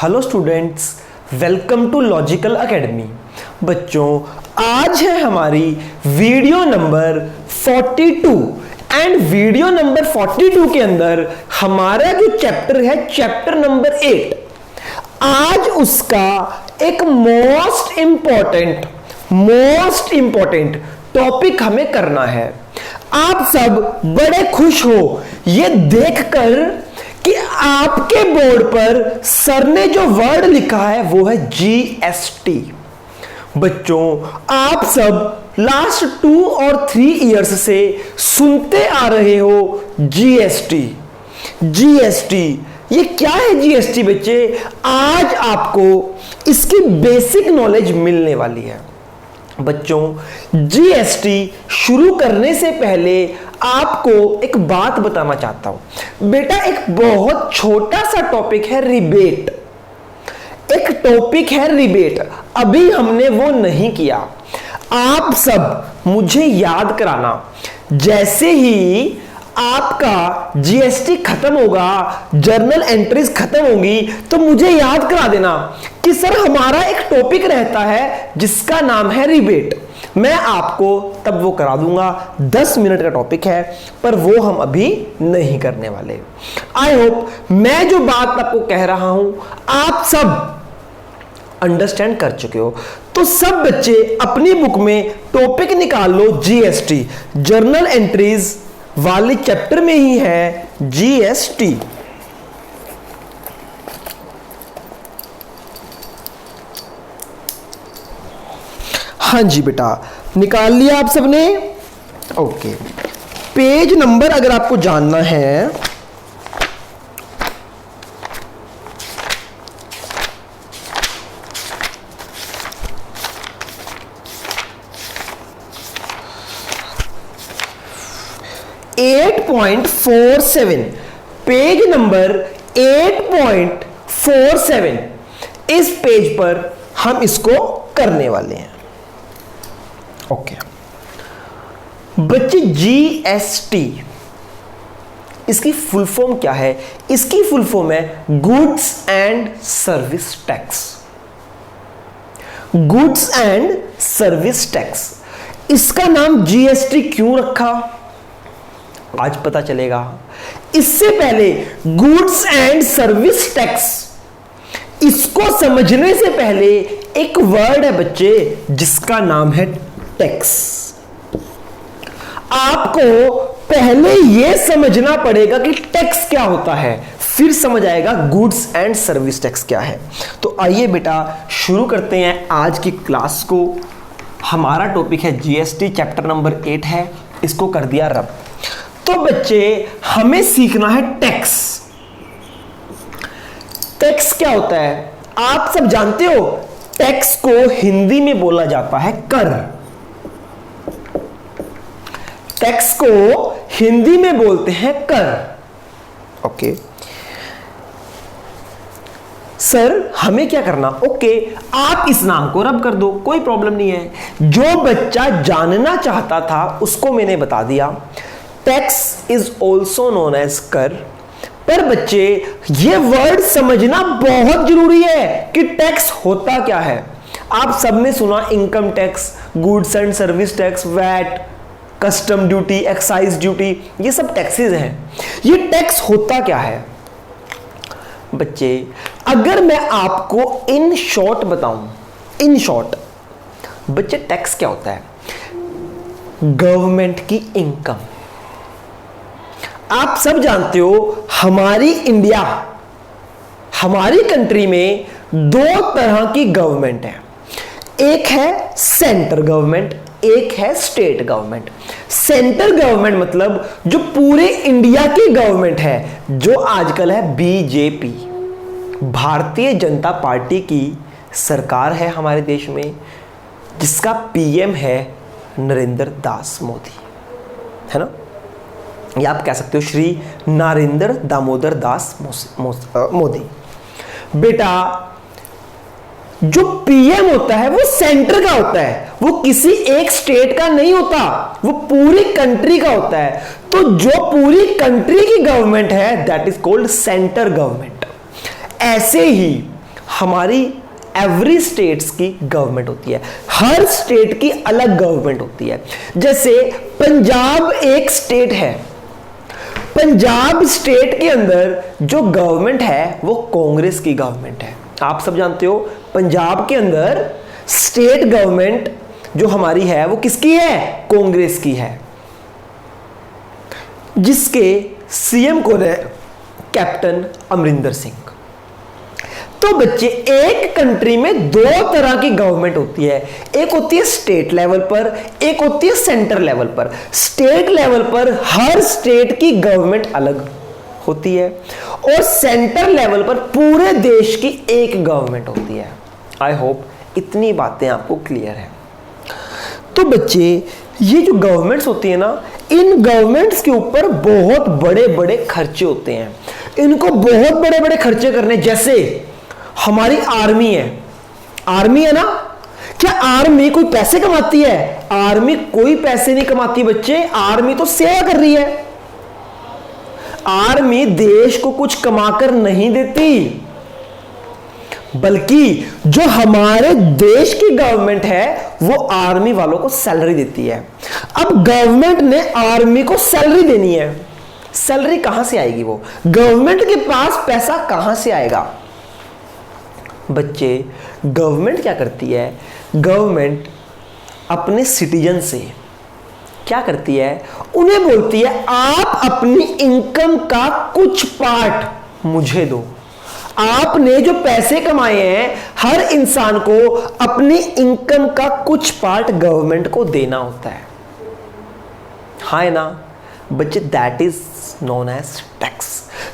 Hello students, welcome to logical academy. बच्चों, आज है हमारी video number 42 and video number 42 के अंदर हमारा जो चैप्टर है चैप्टर नंबर 8। आज उसका एक मोस्ट इंपॉर्टेंट टॉपिक हमें करना है। आप सब बड़े खुश हो ये देखकर कि आपके बोर्ड पर सर ने जो वर्ड लिखा है वो है जीएसटी। बच्चों, आप सब लास्ट 2 और 3 इयर्स से सुनते आ रहे हो जीएसटी। ये क्या है जीएसटी बच्चे? आज आपको इसकी बेसिक नॉलेज मिलने वाली है। बच्चों, जीएसटी शुरू करने से पहले आपको एक बात बताना चाहता हूं। बेटा, एक बहुत छोटा सा टॉपिक है रिबेट। अभी हमने वो नहीं किया। आप सब मुझे याद कराना, जैसे ही आपका जीएसटी खत्म होगा, जर्नल एंट्रीज खत्म होगी, तो मुझे याद करा देना कि सर हमारा एक टॉपिक रहता है जिसका नाम है रिबेट। मैं आपको तब वो करा दूंगा। 10 मिनट का टॉपिक है, पर वो हम अभी नहीं करने वाले। आई होप मैं जो बात आपको कह रहा हूं आप सब अंडरस्टैंड कर चुके हो। तो सब बच्चे अपनी बुक में टॉपिक निकाल लो, जीएसटी। जर्नल एंट्रीज वाले चैप्टर में ही है जीएसटी। हाँ जी बेटा, निकाल लिया आप सबने? ओके, पेज नंबर अगर आपको जानना है पेज नंबर 8.47, इस पेज पर हम इसको करने वाले हैं। ओके बच्चे, जीएसटी इसकी फुल फॉर्म क्या है? इसकी फुल फॉर्म है गुड्स एंड सर्विस टैक्स। इसका नाम जीएसटी क्यों रखा आज पता चलेगा। इससे पहले गुड्स एंड सर्विस टैक्स, इसको समझने से पहले एक वर्ड है बच्चे जिसका नाम है टैक्स। आपको पहले यह समझना पड़ेगा कि टैक्स क्या होता है, फिर समझ आएगा गुड्स एंड सर्विस टैक्स क्या है। तो आइए बेटा शुरू करते हैं आज की क्लास को। हमारा टॉपिक है जीएसटी, चैप्टर नंबर 8 है, इसको कर दिया रब। तो बच्चे, हमें सीखना है टैक्स। टैक्स क्या होता है आप सब जानते हो? टैक्स को हिंदी में बोला जाता है कर। टैक्स को हिंदी में बोलते हैं कर। ओके सर, हमें क्या करना? ओके, आप इस नाम को रब कर दो, कोई प्रॉब्लम नहीं है। जो बच्चा जानना चाहता था उसको मैंने बता दिया। Tax is also known as कर। पर बच्चे, ये वर्ड समझना बहुत जरूरी है कि टैक्स होता क्या है। आप सबने सुना income tax, goods and service tax, VAT, custom duty, excise duty, ये सब टैक्सेस हैं। ये टैक्स होता क्या है बच्चे? अगर मैं आपको इन शॉर्ट बताऊं, बच्चे टैक्स क्या होता है? गवर्नमेंट की इनकम। आप सब जानते हो हमारी कंट्री में 2 तरह की गवर्नमेंट है। एक है सेंट्रल गवर्नमेंट, एक है स्टेट गवर्नमेंट। सेंट्रल गवर्नमेंट मतलब जो पूरे इंडिया की गवर्नमेंट है, जो आजकल है बीजेपी, भारतीय जनता पार्टी की सरकार है हमारे देश में, जिसका पीएम है नरेंद्र दास मोदी, है ना? या आप कह सकते हो श्री नरेंद्र दामोदर दास मोदी। बेटा, जो पीएम होता है वो सेंटर का होता है, वो किसी एक स्टेट का नहीं होता, वो पूरी कंट्री का होता है। तो जो पूरी कंट्री की गवर्नमेंट है that is called centre government. ऐसे ही हमारी एवरी स्टेट्स की गवर्नमेंट होती है, हर स्टेट की अलग गवर्नमेंट होती है। जैसे पंजाब एक स्टेट है, पंजाब स्टेट के अंदर जो गवर्नमेंट है वो कांग्रेस की गवर्नमेंट है। आप सब जानते हो पंजाब के अंदर स्टेट गवर्नमेंट जो हमारी है वो किसकी है? कांग्रेस की है, जिसके सीएम कौन है? कैप्टन अमरिंदर सिंह। तो बच्चे, एक कंट्री में दो तरह की गवर्नमेंट होती है, एक होती है स्टेट लेवल पर, एक होती है सेंटर लेवल पर। स्टेट लेवल पर हर स्टेट की गवर्नमेंट अलग होती है और सेंटर लेवल पर पूरे देश की एक गवर्नमेंट होती है। आई होप इतनी बातें आपको क्लियर है। तो बच्चे, ये जो गवर्नमेंट्स होती है ना, इन गवर्नमेंट्स के ऊपर बहुत बड़े बड़े खर्चे होते हैं, इनको बहुत बड़े बड़े खर्चे करने। जैसे हमारी आर्मी है ना, क्या आर्मी कोई पैसे कमाती है? आर्मी कोई पैसे नहीं कमाती बच्चे, आर्मी तो सेवा कर रही है। आर्मी देश को कुछ कमाकर नहीं देती, बल्कि जो हमारे देश की गवर्नमेंट है वो आर्मी वालों को सैलरी देती है। अब गवर्नमेंट ने आर्मी को सैलरी देनी है, सैलरी कहां से आएगी? वो गवर्नमेंट के पास पैसा कहां से आएगा? बच्चे, गवर्नमेंट क्या करती है? गवर्नमेंट अपने सिटीजन से क्या करती है? उन्हें बोलती है आप अपनी इनकम का कुछ पार्ट मुझे दो। आपने जो पैसे कमाए हैं, हर इंसान को अपनी इनकम का कुछ पार्ट गवर्नमेंट को देना होता है, हाँ है ना बच्चे? That is known as tax.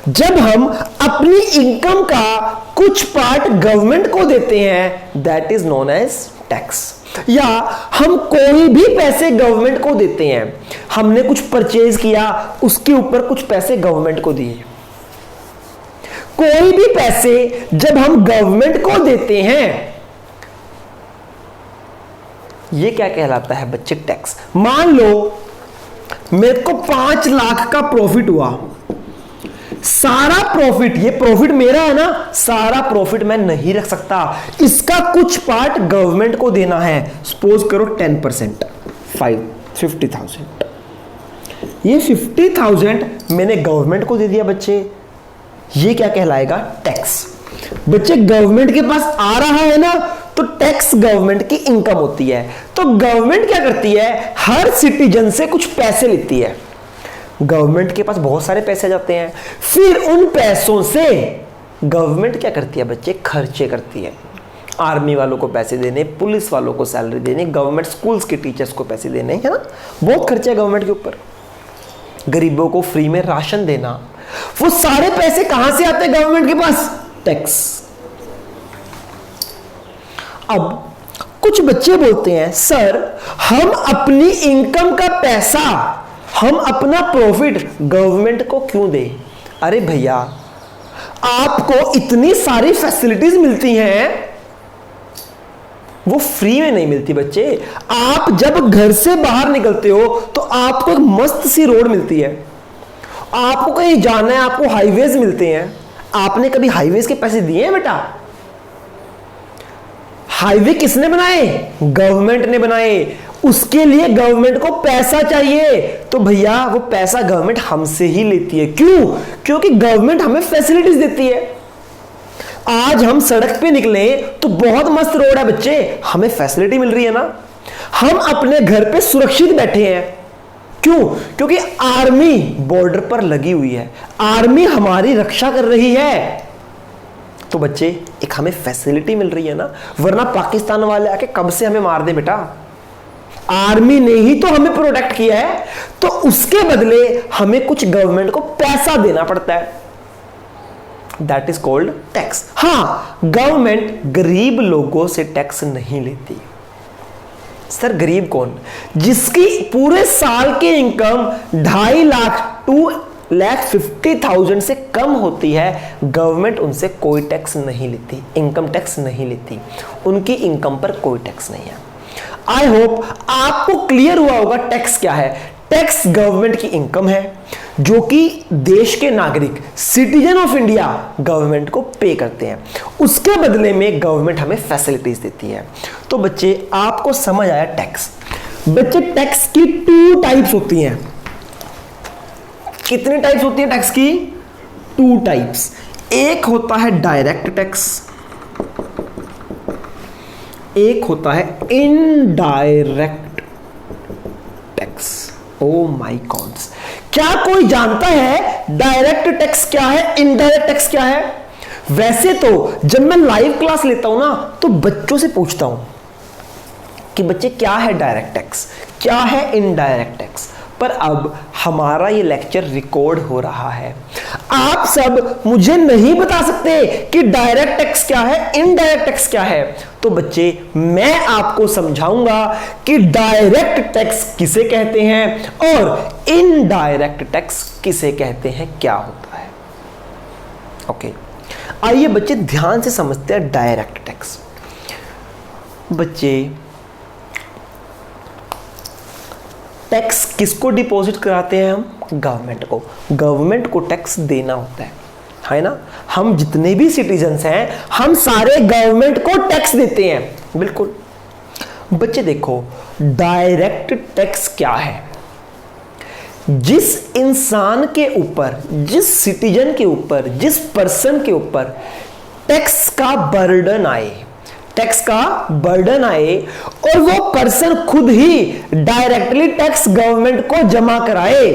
जब हम अपनी इनकम का कुछ पार्ट गवर्नमेंट को देते हैं, that is known as tax. या हम कोई भी पैसे गवर्नमेंट को देते हैं, हमने कुछ परचेज किया, उसके ऊपर कुछ पैसे गवर्नमेंट को दिए। कोई भी पैसे जब हम गवर्नमेंट को देते हैं, ये क्या कहलाता है बच्चे? टैक्स। मान लो मेरे को 5 लाख का प्रॉफिट हुआ, सारा प्रॉफिट, ये प्रॉफिट मेरा है ना, सारा प्रॉफिट मैं नहीं रख सकता, इसका कुछ पार्ट गवर्नमेंट को देना है। सपोज करो 10%, 50,000। ये 50,000 मैंने गवर्नमेंट को दे दिया बच्चे, ये क्या कहलाएगा? टैक्स। बच्चे, गवर्नमेंट के पास आ रहा है ना, तो टैक्स गवर्नमेंट की इनकम होती है। तो गवर्नमेंट क्या करती है? हर सिटीजन से कुछ पैसे लेती है। गवर्नमेंट के पास बहुत सारे पैसे जाते हैं, फिर उन पैसों से गवर्नमेंट क्या करती है बच्चे? खर्चे करती है। आर्मी वालों को पैसे देने, पुलिस वालों को सैलरी देने, गवर्नमेंट स्कूल्स के टीचर्स को पैसे देने, है ना? बहुत खर्चे है गवर्नमेंट के ऊपर। गरीबों को फ्री में राशन देना, वो सारे पैसे कहां से आते हैं गवर्नमेंट के पास? टैक्स। अब कुछ बच्चे बोलते हैं सर, हम अपनी इनकम का पैसा, हम अपना प्रॉफिट गवर्नमेंट को क्यों दें? अरे भैया, आपको इतनी सारी फैसिलिटीज मिलती हैं, वो फ्री में नहीं मिलती बच्चे। आप जब घर से बाहर निकलते हो तो आपको एक मस्त सी रोड मिलती है, आपको कहीं जाना है, आपको हाईवेज मिलते हैं। आपने कभी हाईवेज के पैसे दिए हैं बेटा? हाईवे किसने बनाए? गवर्नमेंट ने बनाए। उसके लिए गवर्नमेंट को पैसा चाहिए, तो भैया वो पैसा गवर्नमेंट हमसे ही लेती है। क्यों? क्योंकि गवर्नमेंट हमें फैसिलिटीज देती है। आज हम सड़क पे निकले तो बहुत मस्त रोड है बच्चे, हमें फैसिलिटी मिल रही है ना। हम अपने घर पे सुरक्षित बैठे हैं, क्यों? क्योंकि आर्मी बॉर्डर पर लगी हुई है, आर्मी हमारी रक्षा कर रही है। तो बच्चे, एक हमें फैसिलिटी मिल रही है ना, वरना पाकिस्तान वाले आके कब से हमें मार दे बेटा। आर्मी ने ही तो हमें प्रोटेक्ट किया है, तो उसके बदले हमें कुछ गवर्नमेंट को पैसा देना पड़ता है। That is called tax. हां, गवर्नमेंट गरीब लोगों से टैक्स नहीं लेती। सर, गरीब कौन? जिसकी पूरे साल की इनकम 2.5 लाख 2,50,000 से कम होती है, गवर्नमेंट उनसे कोई टैक्स नहीं लेती, इनकम टैक्स नहीं लेती, उनकी इनकम पर कोई टैक्स नहीं है। आई होप आपको क्लियर हुआ होगा टैक्स क्या है। टैक्स गवर्नमेंट की इनकम है जो कि देश के नागरिक सिटीजन ऑफ इंडिया गवर्नमेंट को पे करते हैं, उसके बदले में गवर्नमेंट हमें फैसिलिटीज देती है। तो बच्चे आपको समझ आया टैक्स। बच्चे टैक्स की 2 टाइप्स होती हैं। कितनी टाइप्स होती है टैक्स की? 2 टाइप्स। एक होता है डायरेक्ट टैक्स, एक होता है indirect tax. Oh my God, क्या कोई जानता है डायरेक्ट टैक्स क्या है, इनडायरेक्ट टैक्स क्या है? वैसे तो जब मैं लाइव क्लास लेता हूं ना तो बच्चों से पूछता हूं कि बच्चे क्या है डायरेक्ट टैक्स, क्या है इनडायरेक्ट टैक्स, पर अब हमारा ये लेक्चर रिकॉर्ड हो रहा है। आप सब मुझे नहीं बता सकते कि डायरेक्ट टैक्स क्या है, इनडायरेक्ट टैक्स क्या है। तो बच्चे मैं आपको समझाऊंगा कि डायरेक्ट टैक्स किसे कहते हैं और इनडायरेक्ट टैक्स किसे कहते हैं, क्या होता है। ओके, आइए बच्चे ध्यान से समझते हैं डायरेक्ट टैक्स। बच्चे टैक्स किसको डिपॉजिट कराते हैं हम? गवर्नमेंट को। गवर्नमेंट को टैक्स देना होता है ना? हम जितने भी सिटीजन्स हैं हम सारे गवर्नमेंट को टैक्स देते हैं। बिल्कुल। बच्चे देखो डायरेक्ट टैक्स क्या है? जिस इंसान के ऊपर, जिस सिटीजन के ऊपर, जिस पर्सन के ऊपर टैक्स का बर्डन आए, टैक्स का बर्डन आए और वो पर्सन खुद ही डायरेक्टली टैक्स गवर्नमेंट को जमा कराए।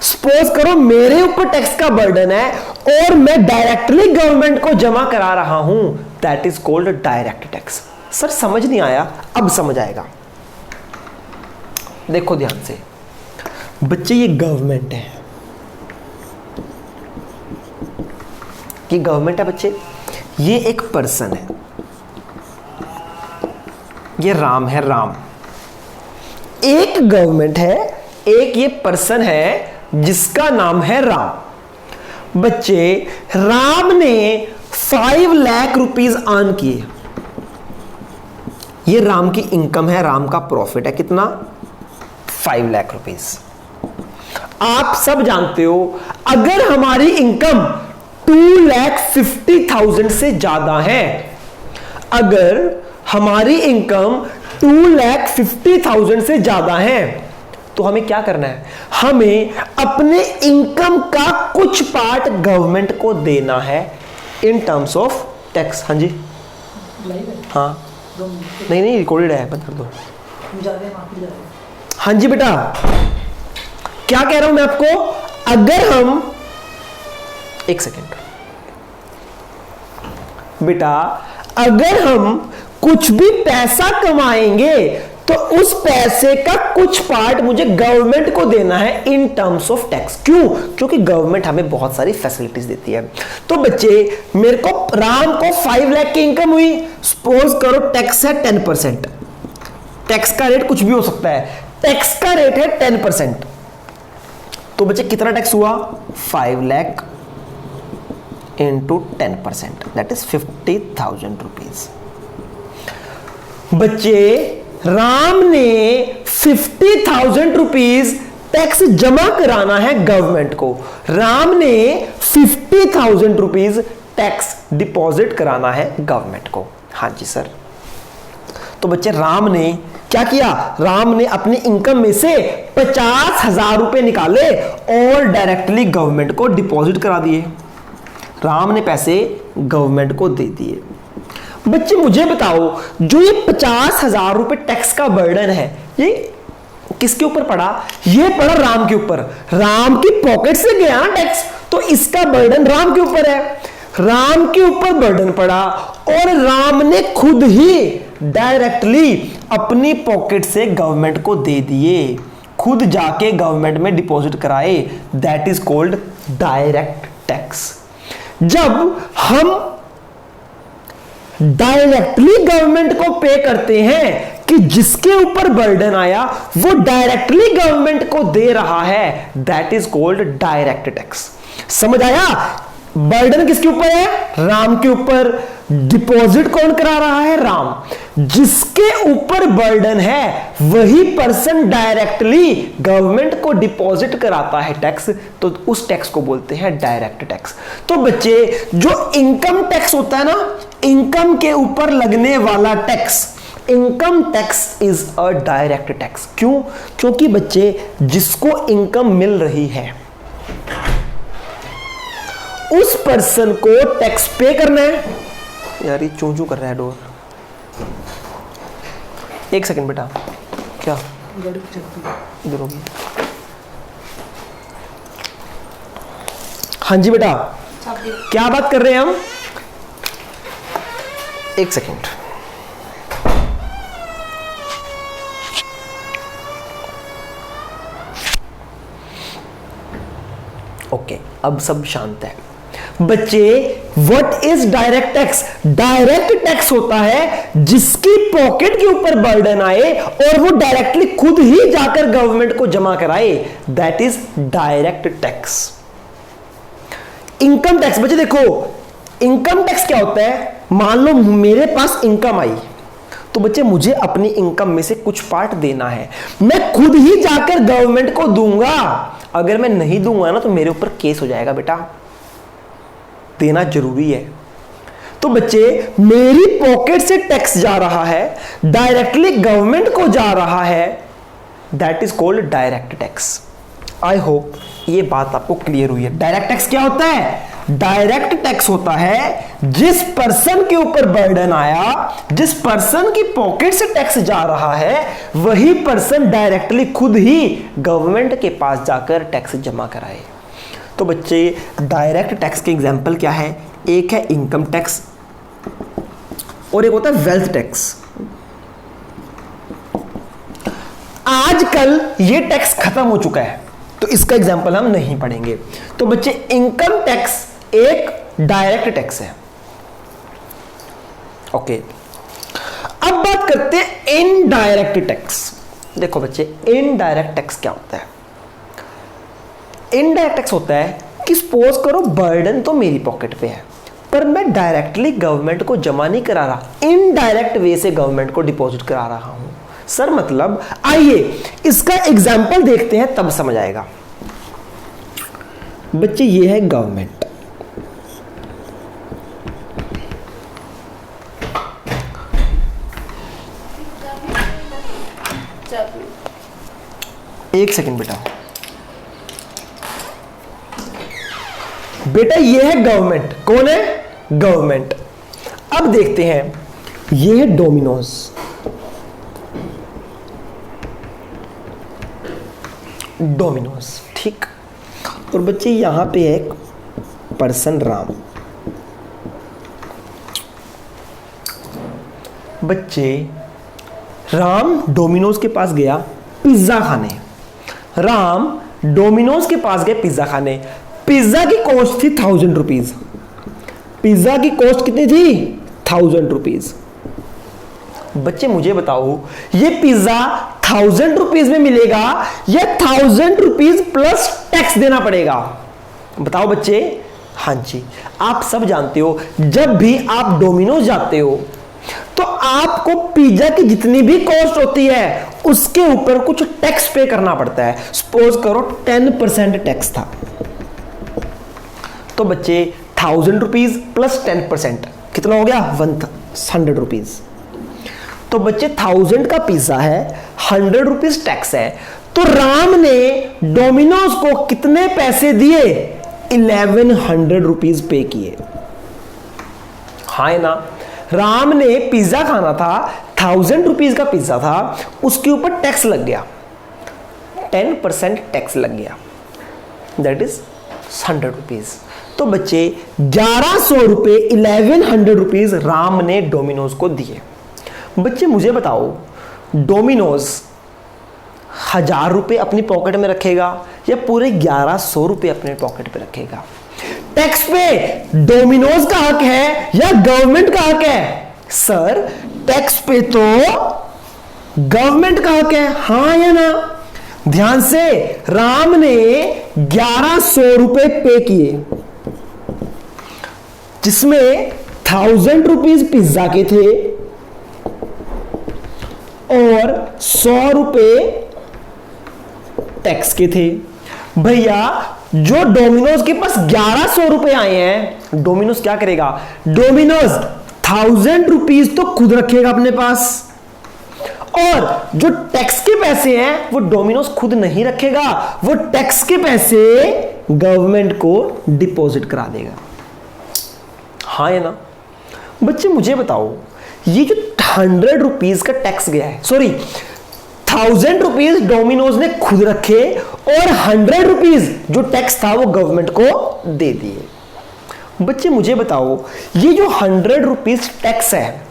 सपोज करो मेरे ऊपर टैक्स का बर्डन है और मैं डायरेक्टली गवर्नमेंट को जमा करा रहा हूं, that is called direct tax. Sir समझ नहीं आया, अब समझ आएगा। देखो ध्यान से बच्चे, ये गवर्नमेंट है, ये गवर्नमेंट है बच्चे, ये एक पर्सन है, ये राम है, राम। एक गवर्नमेंट है, एक ये पर्सन है जिसका नाम है राम। बच्चे राम ने 5 लाख रुपीस अर्न किए, ये राम की इनकम है, राम का प्रॉफिट है, कितना? 5 लाख रुपीस। आप सब जानते हो अगर हमारी इनकम 2,50,000 से ज्यादा है, अगर हमारी इनकम 2,50,000 से ज्यादा है तो हमें क्या करना है? हमें अपने इनकम का कुछ पार्ट गवर्नमेंट को देना है इन टर्म्स ऑफ टैक्स। हाँ जी, हाँ नहीं रिकॉर्डेड है, बंद कर दो। हाँ जी बेटा, क्या कह रहा हूं मैं आपको? अगर हम, एक सेकेंड बेटा, अगर हम कुछ भी पैसा कमाएंगे तो उस पैसे का कुछ पार्ट मुझे गवर्नमेंट को देना है इन टर्म्स ऑफ टैक्स। क्यों? क्योंकि गवर्नमेंट हमें बहुत सारी फैसिलिटीज देती है। तो बच्चे मेरे को, राम को 5 लाख की इनकम हुई, सपोज करो टैक्स है 10%, टैक्स का रेट कुछ भी हो सकता है, टैक्स का रेट है 10%, तो बच्चे कितना टैक्स हुआ? 5 lakh into 10%, that is 50,000 rupees. बच्चे राम ने 50,000 रुपीज टैक्स जमा कराना है गवर्नमेंट को, राम ने 50,000 रुपीज टैक्स डिपॉजिट कराना है गवर्नमेंट को। हाँ जी सर। तो बच्चे राम ने क्या किया? राम ने अपनी इनकम में से 50,000 रुपए निकाले और डायरेक्टली गवर्नमेंट को डिपॉजिट करा दिए। राम ने पैसे गवर्नमेंट को दे दिए। बच्चे मुझे बताओ, जो ये 50,000 रुपए टैक्स का बर्डन है, ये किसके ऊपर पड़ा? ये पड़ा राम के ऊपर। राम की पॉकेट से गया ना टैक्स, तो इसका बर्डन राम के ऊपर है। राम के ऊपर बर्डन पड़ा और राम ने खुद ही डायरेक्टली अपनी पॉकेट से गवर्नमेंट को दे दिए, खुद जाके गवर्नमेंट में डिपॉजिट कराए, that is called direct tax. जब हम डायरेक्टली गवर्नमेंट को पे करते हैं कि जिसके ऊपर बर्डन आया वो डायरेक्टली गवर्नमेंट को दे रहा है, that is called direct tax. समझ आया? बर्डन किसके ऊपर है? राम के ऊपर। डिपॉजिट कौन करा रहा है? राम। जिसके ऊपर बर्डन है वही पर्सन डायरेक्टली गवर्नमेंट को डिपॉजिट कराता है टैक्स, तो उस टैक्स को बोलते हैं डायरेक्ट टैक्स। तो बच्चे जो इनकम टैक्स होता है ना, इनकम के ऊपर लगने वाला tax, income tax is a direct tax. क्यों? क्योंकि बच्चे जिसको इनकम मिल रही है उस पर्सन को टैक्स पे करना है। यार ये चूं चूं कर रहा है डोर। एक सेकंड बेटा, क्या इधर होगी? हाँ जी बेटा, क्या बात कर रहे हैं हम? एक सेकंड। ओके, अब सब शांत है। बच्चे what is direct tax? Direct tax होता है जिसकी पॉकेट के ऊपर बर्डन आए और वो डायरेक्टली खुद ही जाकर गवर्नमेंट को जमा कराए, that is direct tax. Income tax, बच्चे देखो इनकम टैक्स क्या होता है? मान लो मेरे पास इनकम आई, तो बच्चे मुझे अपनी इनकम में से कुछ पार्ट देना है, मैं खुद ही जाकर गवर्नमेंट को दूंगा। अगर मैं नहीं दूंगा ना तो मेरे ऊपर केस हो जाएगा बेटा, देना जरूरी है। तो बच्चे मेरी पॉकेट से टैक्स जा रहा है, डायरेक्टली गवर्नमेंट को जा रहा है, that is called direct tax. I hope ये बात आपको क्लियर हुई है। डायरेक्ट टैक्स क्या होता है? डायरेक्ट टैक्स होता है जिस पर्सन के ऊपर बर्डन आया, जिस पर्सन की पॉकेट से टैक्स जा रहा है, वही पर्सन डायरेक्टली खुद ही गवर्नमेंट के पास जाकर टैक्स जमा कराए। तो बच्चे डायरेक्ट टैक्स के एग्जाम्पल क्या है? एक है इनकम टैक्स और एक होता है वेल्थ टैक्स। आजकल ये टैक्स खत्म हो चुका है तो इसका एग्जाम्पल हम नहीं पढ़ेंगे। तो बच्चे इनकम टैक्स एक डायरेक्ट टैक्स है। ओके, अब बात करते हैं इनडायरेक्ट टैक्स। देखो बच्चे इनडायरेक्ट टैक्स क्या होता है? इनडायरेक्ट टैक्स होता है कि सपोज करो बर्डन तो मेरी पॉकेट पे है पर मैं डायरेक्टली गवर्नमेंट को जमा नहीं करा रहा, इनडायरेक्ट वे से गवर्नमेंट को डिपॉजिट करा रहा हूं। सर मतलब, आइए इसका एग्जाम्पल देखते हैं तब समझ आएगा। बच्चे ये है गवर्नमेंट, एक सेकंड बेटा, बेटा ये है गवर्नमेंट। कौन है? गवर्नमेंट। अब देखते हैं, ये है डोमिनोज, डोमिनोज, ठीक। और बच्चे यहां पे है एक पर्सन राम। बच्चे राम डोमिनोज के पास गया पिज्जा खाने। राम डोमिनोज के पास गया पिज्जा खाने। पिज्जा की कॉस्ट थी 1000 रुपीज। पिज्जा की कॉस्ट कितनी थी? 1000 रुपीज। बच्चे मुझे बताओ ये पिज्जा 1000 रुपीज में मिलेगा या 1000 रुपीज प्लस टैक्स देना पड़ेगा? बताओ बच्चे। हाँ जी, आप सब जानते हो जब भी आप डोमिनोज जाते हो तो आपको पिज्जा की जितनी भी कॉस्ट होती है उसके ऊपर कुछ टैक्स पे करना पड़ता है। सपोज करो 10% टैक्स था, तो बच्चे 1000 रुपीज प्लस 10% कितना हो गया? 100 रुपीज। तो बच्चे 1000 का पिज्जा है, 100 रुपीज टैक्स है, तो राम ने डोमिनोज को कितने पैसे दिए? 1100 रुपीज पे किए। हाँ है ना? राम ने पिज्जा खाना था, 1000 रुपीज का पिज्जा था, उसके ऊपर टैक्स लग गया, 10% टैक्स लग गया, दैट इज 100 रुपीज। तो बच्चे 1100 रुपए 1100 रुपीज राम ने डोमिनोज को दिए। बच्चे मुझे बताओ डोमिनोज 1000 रुपए अपनी पॉकेट में रखेगा या पूरे 1100 रुपए अपने पॉकेट पे रखेगा? टैक्स पे डोमिनोज का हक है या गवर्नमेंट का हक है? सर टैक्स पे तो गवर्नमेंट का हक है, हाँ या ना? ध्यान से, राम ने 1100 रुपए पे किए, जिसमें 1000 रुपीज पिज्जा के थे और 100 रुपए टैक्स के थे। भैया जो डोमिनोज के पास 1100 रुपए आए हैं, डोमिनोज क्या करेगा? डोमिनोज 1000 रुपीज तो खुद रखेगा अपने पास, और जो टैक्स के पैसे हैं वो डोमिनोज खुद नहीं रखेगा, वो टैक्स के पैसे गवर्नमेंट को डिपॉजिट करा देगा। हाँ है ना बच्चे? मुझे बताओ, ये जो 100 रुपीज का टैक्स गया है, सॉरी 1000 रुपीज डोमिनोज ने खुद रखे और 100 रुपीज जो टैक्स था वो गवर्नमेंट को दे दिए। बच्चे मुझे बताओ, ये जो 100 रुपीज टैक्स है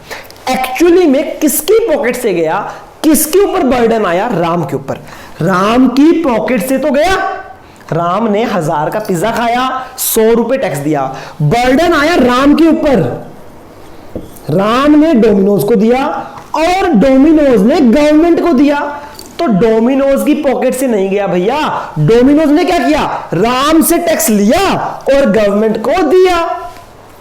एक्चुअली में किसकी पॉकेट से गया? किसके ऊपर बर्डन आया? राम के ऊपर। राम की पॉकेट से तो गया, राम ने 1000 का पिज्जा खाया, 100 रुपए टैक्स दिया, बर्डन आया राम के ऊपर। राम ने डोमिनोज को दिया और डोमिनोज ने गवर्नमेंट को दिया, तो डोमिनोज की पॉकेट से नहीं गया भैया। डोमिनोज ने क्या किया? राम से टैक्स लिया और गवर्नमेंट को दिया।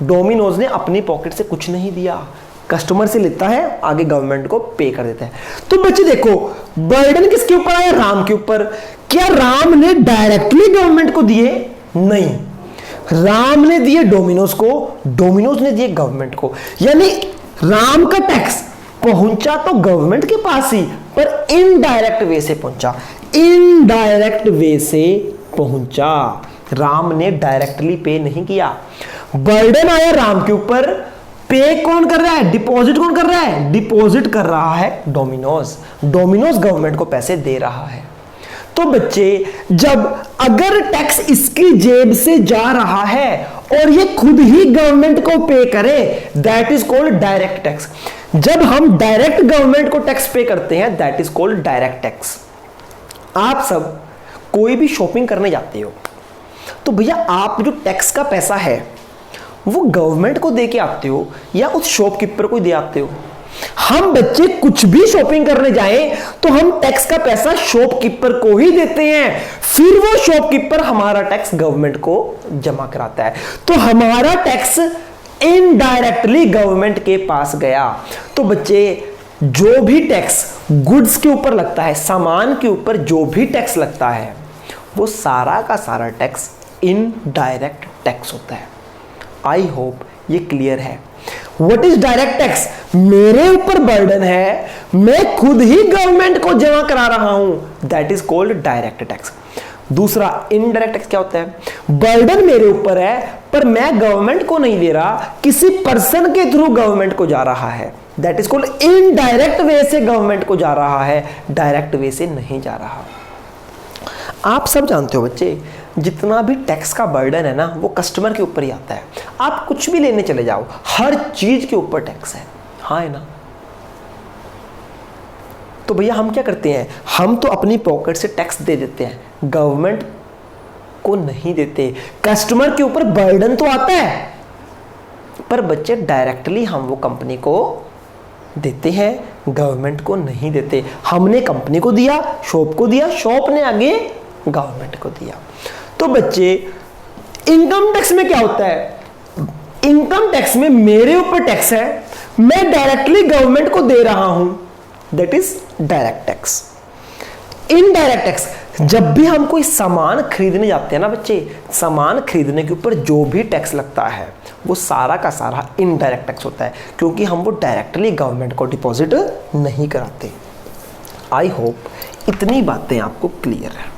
डोमिनोज ने अपनी पॉकेट से कुछ नहीं दिया, कस्टमर से लेता है, आगे गवर्नमेंट को पे कर देता है। तो बच्चे देखो, बर्डन किसके ऊपर आया? राम के ऊपर। क्या राम ने डायरेक्टली गवर्नमेंट को दिए? नहीं, राम ने दिए डोमिनोज को, डोमिनोज ने दिए गवर्नमेंट को। यानी राम का टैक्स पहुंचा तो गवर्नमेंट के पास ही, पर इनडायरेक्ट वे से पहुंचा, इनडायरेक्ट वे से पहुंचा। राम ने डायरेक्टली पे नहीं किया। बर्डन आया राम के ऊपर, पे कौन कर रहा है? डिपॉजिट कौन कर रहा है? डिपॉजिट कर रहा है डोमिनोज। डोमिनोज गवर्नमेंट को पैसे दे रहा है। तो बच्चे जब अगर टैक्स इसकी जेब से जा रहा है और ये खुद ही गवर्नमेंट को पे करे, that is called direct tax. जब हम डायरेक्ट गवर्नमेंट को टैक्स पे करते हैं, that is called direct tax. आप सब कोई भी शॉपिंग करने जाते हो तो भैया आप जो टैक्स का पैसा है वो गवर्नमेंट को दे के आते हो या उस शॉपकीपर को दे आते हो? हम बच्चे कुछ भी शॉपिंग करने जाएं तो हम टैक्स का पैसा शॉपकीपर को ही देते हैं, फिर वो शॉपकीपर हमारा टैक्स गवर्नमेंट को जमा कराता है। तो हमारा टैक्स इनडायरेक्टली गवर्नमेंट के पास गया। तो बच्चे जो भी टैक्स गुड्स के ऊपर लगता है, सामान के ऊपर जो भी टैक्स लगता है, वो सारा का सारा टैक्स इनडायरेक्ट टैक्स होता है। आई होप ये क्लियर है। What is direct tax? मेरे ऊपर बर्डन है, मैं खुद ही गवर्नमेंट को जमा करा रहा हूं, that is called direct tax. दूसरा इनडायरेक्ट टैक्स क्या होता है? बर्डन मेरे ऊपर है पर मैं गवर्नमेंट को नहीं दे रहा, किसी पर्सन के थ्रू गवर्नमेंट को जा रहा है, that is called indirect way से गवर्नमेंट को जा रहा है, डायरेक्ट वे से नहीं जा रहा। आप सब जानते हो बच्चे, जितना भी टैक्स का बर्डन है ना वो कस्टमर के ऊपर ही आता है। आप कुछ भी लेने चले जाओ, हर चीज के ऊपर टैक्स है। हाँ है ना? तो भैया हम क्या करते हैं? हम तो अपनी पॉकेट से टैक्स दे देते हैं, गवर्नमेंट को नहीं देते। कस्टमर के ऊपर बर्डन तो आता है पर बच्चे डायरेक्टली हम वो कंपनी को देते हैं, गवर्नमेंट को नहीं देते। हमने कंपनी को दिया, शॉप को दिया, शॉप ने आगे गवर्नमेंट को दिया। तो बच्चे इनकम टैक्स में क्या होता है? इनकम टैक्स में मेरे ऊपर टैक्स है, मैं डायरेक्टली गवर्नमेंट को दे रहा हूं, that is direct tax. Indirect tax, जब भी हम कोई सामान खरीदने जाते हैं ना बच्चे, सामान खरीदने के ऊपर जो भी टैक्स लगता है वो सारा का सारा इनडायरेक्ट टैक्स होता है, क्योंकि हम वो डायरेक्टली गवर्नमेंट को डिपॉजिट नहीं कराते। आई होप इतनी बातें आपको क्लियर है।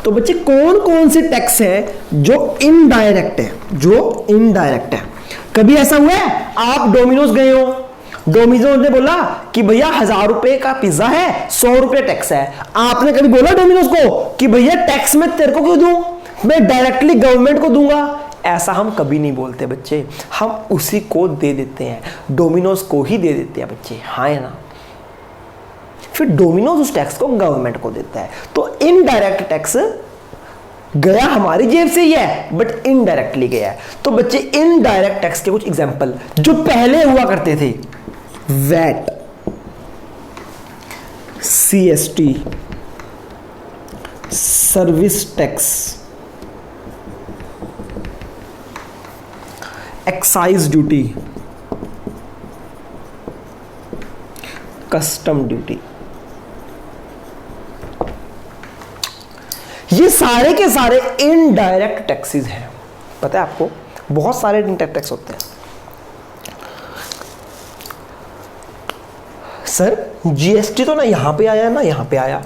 तो बच्चे कौन कौन से टैक्स है जो इनडायरेक्ट है? जो इनडायरेक्ट है, कभी ऐसा हुआ है आप डोमिनोज गए हो, डोमिनोज ने बोला कि भैया 1000 रुपए का पिज्जा है, 100 रुपए टैक्स है, आपने कभी बोला डोमिनोज को कि भैया टैक्स मैं तेरे को क्यों दूं, मैं डायरेक्टली गवर्नमेंट को दूंगा? ऐसा हम कभी नहीं बोलते बच्चे, हम उसी को दे देते हैं, डोमिनोज को ही दे देते हैं बच्चे। हाँ है ना? फिर डोमिनोज उस टैक्स को गवर्नमेंट को देता है। तो इनडायरेक्ट टैक्स गया हमारी जेब से ही है बट इनडायरेक्टली गया है। तो बच्चे इनडायरेक्ट टैक्स के कुछ एग्जांपल जो पहले हुआ करते थे, VAT, CST, service tax, excise duty, custom duty, ये सारे के सारे इनडायरेक्ट टैक्सेस हैं। पता है आपको, बहुत सारे इनडायरेक्ट टैक्स होते हैं। सर जीएसटी तो ना यहां पे आया ना यहां पे आया,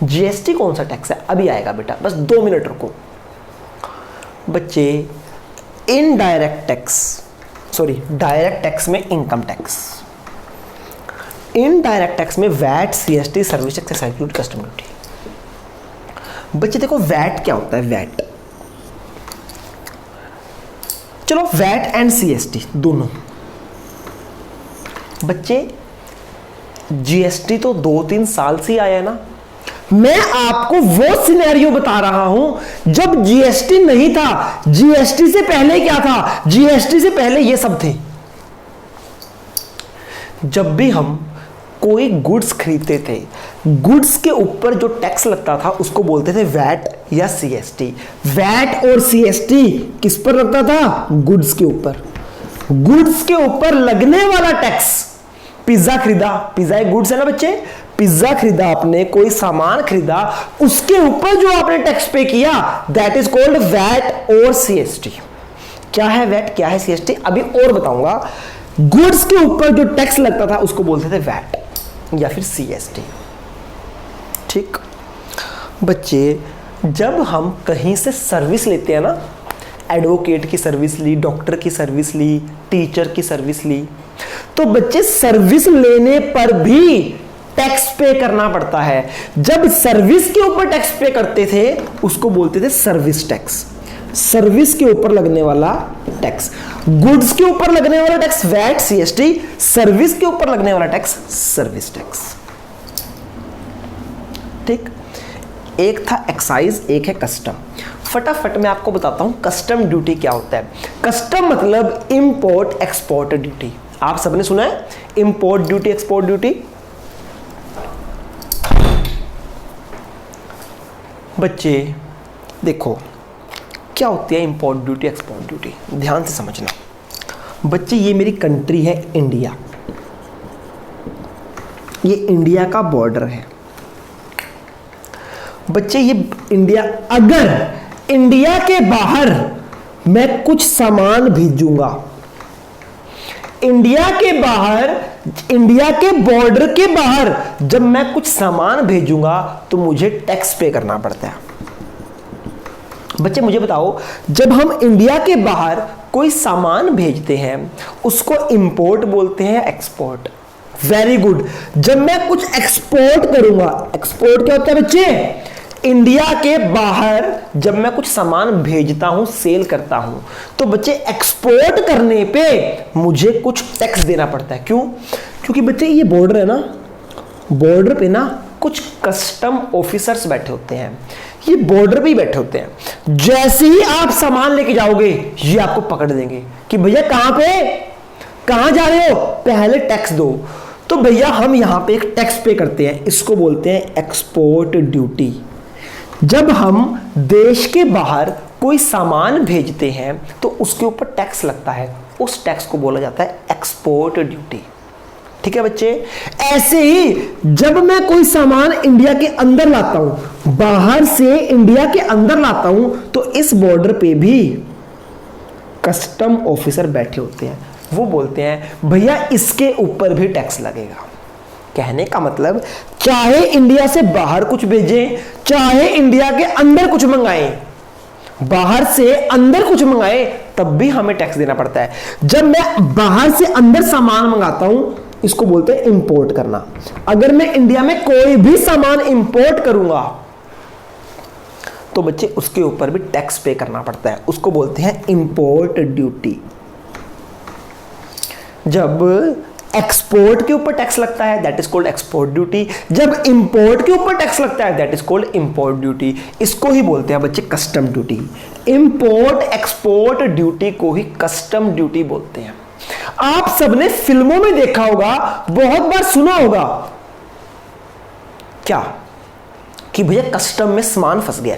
जीएसटी कौन सा टैक्स है? अभी आएगा बेटा, बस 2 मिनट रुको बच्चे। Indirect tax, sorry direct tax में इनकम टैक्स, इनडायरेक्ट टैक्स में VAT, CST, service tax, excise duty, custom duty. बच्चे देखो वैट क्या होता है, वैट, चलो वैट एंड सीएसटी दोनों। बच्चे जीएसटी तो 2-3 साल से आया है ना, मैं आपको वो सिनेरियो बता रहा हूं जब जीएसटी नहीं था। जीएसटी से पहले क्या था? जीएसटी से पहले ये सब थे। जब भी हम कोई गुड्स खरीदते थे, गुड्स के ऊपर जो टैक्स लगता था उसको बोलते थे वैट या सीएसटी। वैट और सीएसटी किस पर लगता था? गुड्स के ऊपर। गुड्स के ऊपर लगने वाला टैक्स, पिज्जा खरीदा, पिज्जा एक गुड्स है ना बच्चे, पिज्जा खरीदा आपने, कोई सामान खरीदा, उसके ऊपर जो आपने टैक्स पे किया दैट इज कॉल्ड वैट और सीएसटी। क्या है वैट, क्या है सीएसटी, अभी और बताऊंगा। गुड्स के ऊपर जो टैक्स लगता था उसको बोलते थे वैट या फिर सीएसटी। ठीक बच्चे, जब हम कहीं से सर्विस लेते हैं ना, एडवोकेट की सर्विस ली, डॉक्टर की सर्विस ली, टीचर की सर्विस ली, तो बच्चे सर्विस लेने पर भी टैक्स पे करना पड़ता है। जब सर्विस के ऊपर टैक्स पे करते थे उसको बोलते थे सर्विस टैक्स। सर्विस के ऊपर लगने वाला टैक्स, गुड्स के ऊपर लगने वाला टैक्स वैट सीएसटी, सर्विस के ऊपर लगने वाला टैक्स सर्विस टैक्स। ठीक, एक था एक्साइज, एक है कस्टम। फटाफट मैं आपको बताता हूं कस्टम ड्यूटी क्या होता है। कस्टम मतलब इंपोर्ट एक्सपोर्ट ड्यूटी। आप सबने सुना है इंपोर्ट ड्यूटी, एक्सपोर्ट ड्यूटी। बच्चे देखो क्या होती है इंपोर्ट ड्यूटी, एक्सपोर्ट ड्यूटी, ध्यान से समझना। बच्चे ये मेरी कंट्री है इंडिया, ये इंडिया का बॉर्डर है। बच्चे ये इंडिया, अगर इंडिया के बाहर मैं कुछ सामान भेजूंगा, इंडिया के बाहर, इंडिया के बॉर्डर के बाहर जब मैं कुछ सामान भेजूंगा तो मुझे टैक्स पे करना पड़ता है। बच्चे मुझे बताओ, जब हम इंडिया के बाहर कोई सामान भेजते हैं उसको इंपोर्ट बोलते हैं, एक्सपोर्ट। Very good. जब मैं कुछ एक्सपोर्ट करूंगा, एक्सपोर्ट क्या होता है बच्चे? इंडिया के बाहर जब मैं कुछ सामान भेजता हूं, सेल करता हूं, तो बच्चे एक्सपोर्ट करने पे मुझे कुछ टैक्स देना पड़ता है। क्यों? क्योंकि बच्चे ये बॉर्डर है ना, बॉर्डर पे ना कुछ कस्टम ऑफिसर्स बैठे होते हैं, ये बॉर्डर पे ही बैठे होते हैं। जैसे ही आप सामान लेके जाओगे ये आपको पकड़ देंगे कि भैया कहां पे, कहां जा रहे हो, पहले टैक्स दो। तो भैया हम यहां पे एक टैक्स पे करते हैं, इसको बोलते हैं एक्सपोर्ट ड्यूटी। जब हम देश के बाहर कोई सामान भेजते हैं तो उसके ऊपर टैक्स लगता है, उस टैक्स को बोला जाता है एक्सपोर्ट ड्यूटी। ठीक है बच्चे? ऐसे ही जब मैं कोई सामान इंडिया के अंदर लाता हूं, बाहर से इंडिया के अंदर लाता हूं, तो इस बॉर्डर पे भी कस्टम ऑफिसर बैठे होते हैं, वो बोलते हैं भैया इसके ऊपर भी टैक्स लगेगा। कहने का मतलब चाहे इंडिया से बाहर कुछ भेजें, चाहे इंडिया के अंदर कुछ मंगाएं, बाहर से अंदर कुछ मंगाएं, तब भी हमें टैक्स देना पड़ता है। जब मैं बाहर से अंदर सामान मंगाता हूं, इसको बोलते हैं इंपोर्ट करना। अगर मैं इंडिया में कोई भी सामान इंपोर्ट करूंगा तो बच्चे उसके ऊपर भी टैक्स पे करना पड़ता है, उसको बोलते हैं इंपोर्ट ड्यूटी। जब एक्सपोर्ट के ऊपर टैक्स लगता है that is called export duty, जब इंपोर्ट के ऊपर टैक्स लगता है that is called import duty. इसको ही बोलते हैं बच्चे custom duty. Import export duty को ही कस्टम ड्यूटी बोलते हैं। आप सबने फिल्मों में देखा होगा, बहुत बार सुना होगा, क्या कि भैया कस्टम में सामान फंस गया,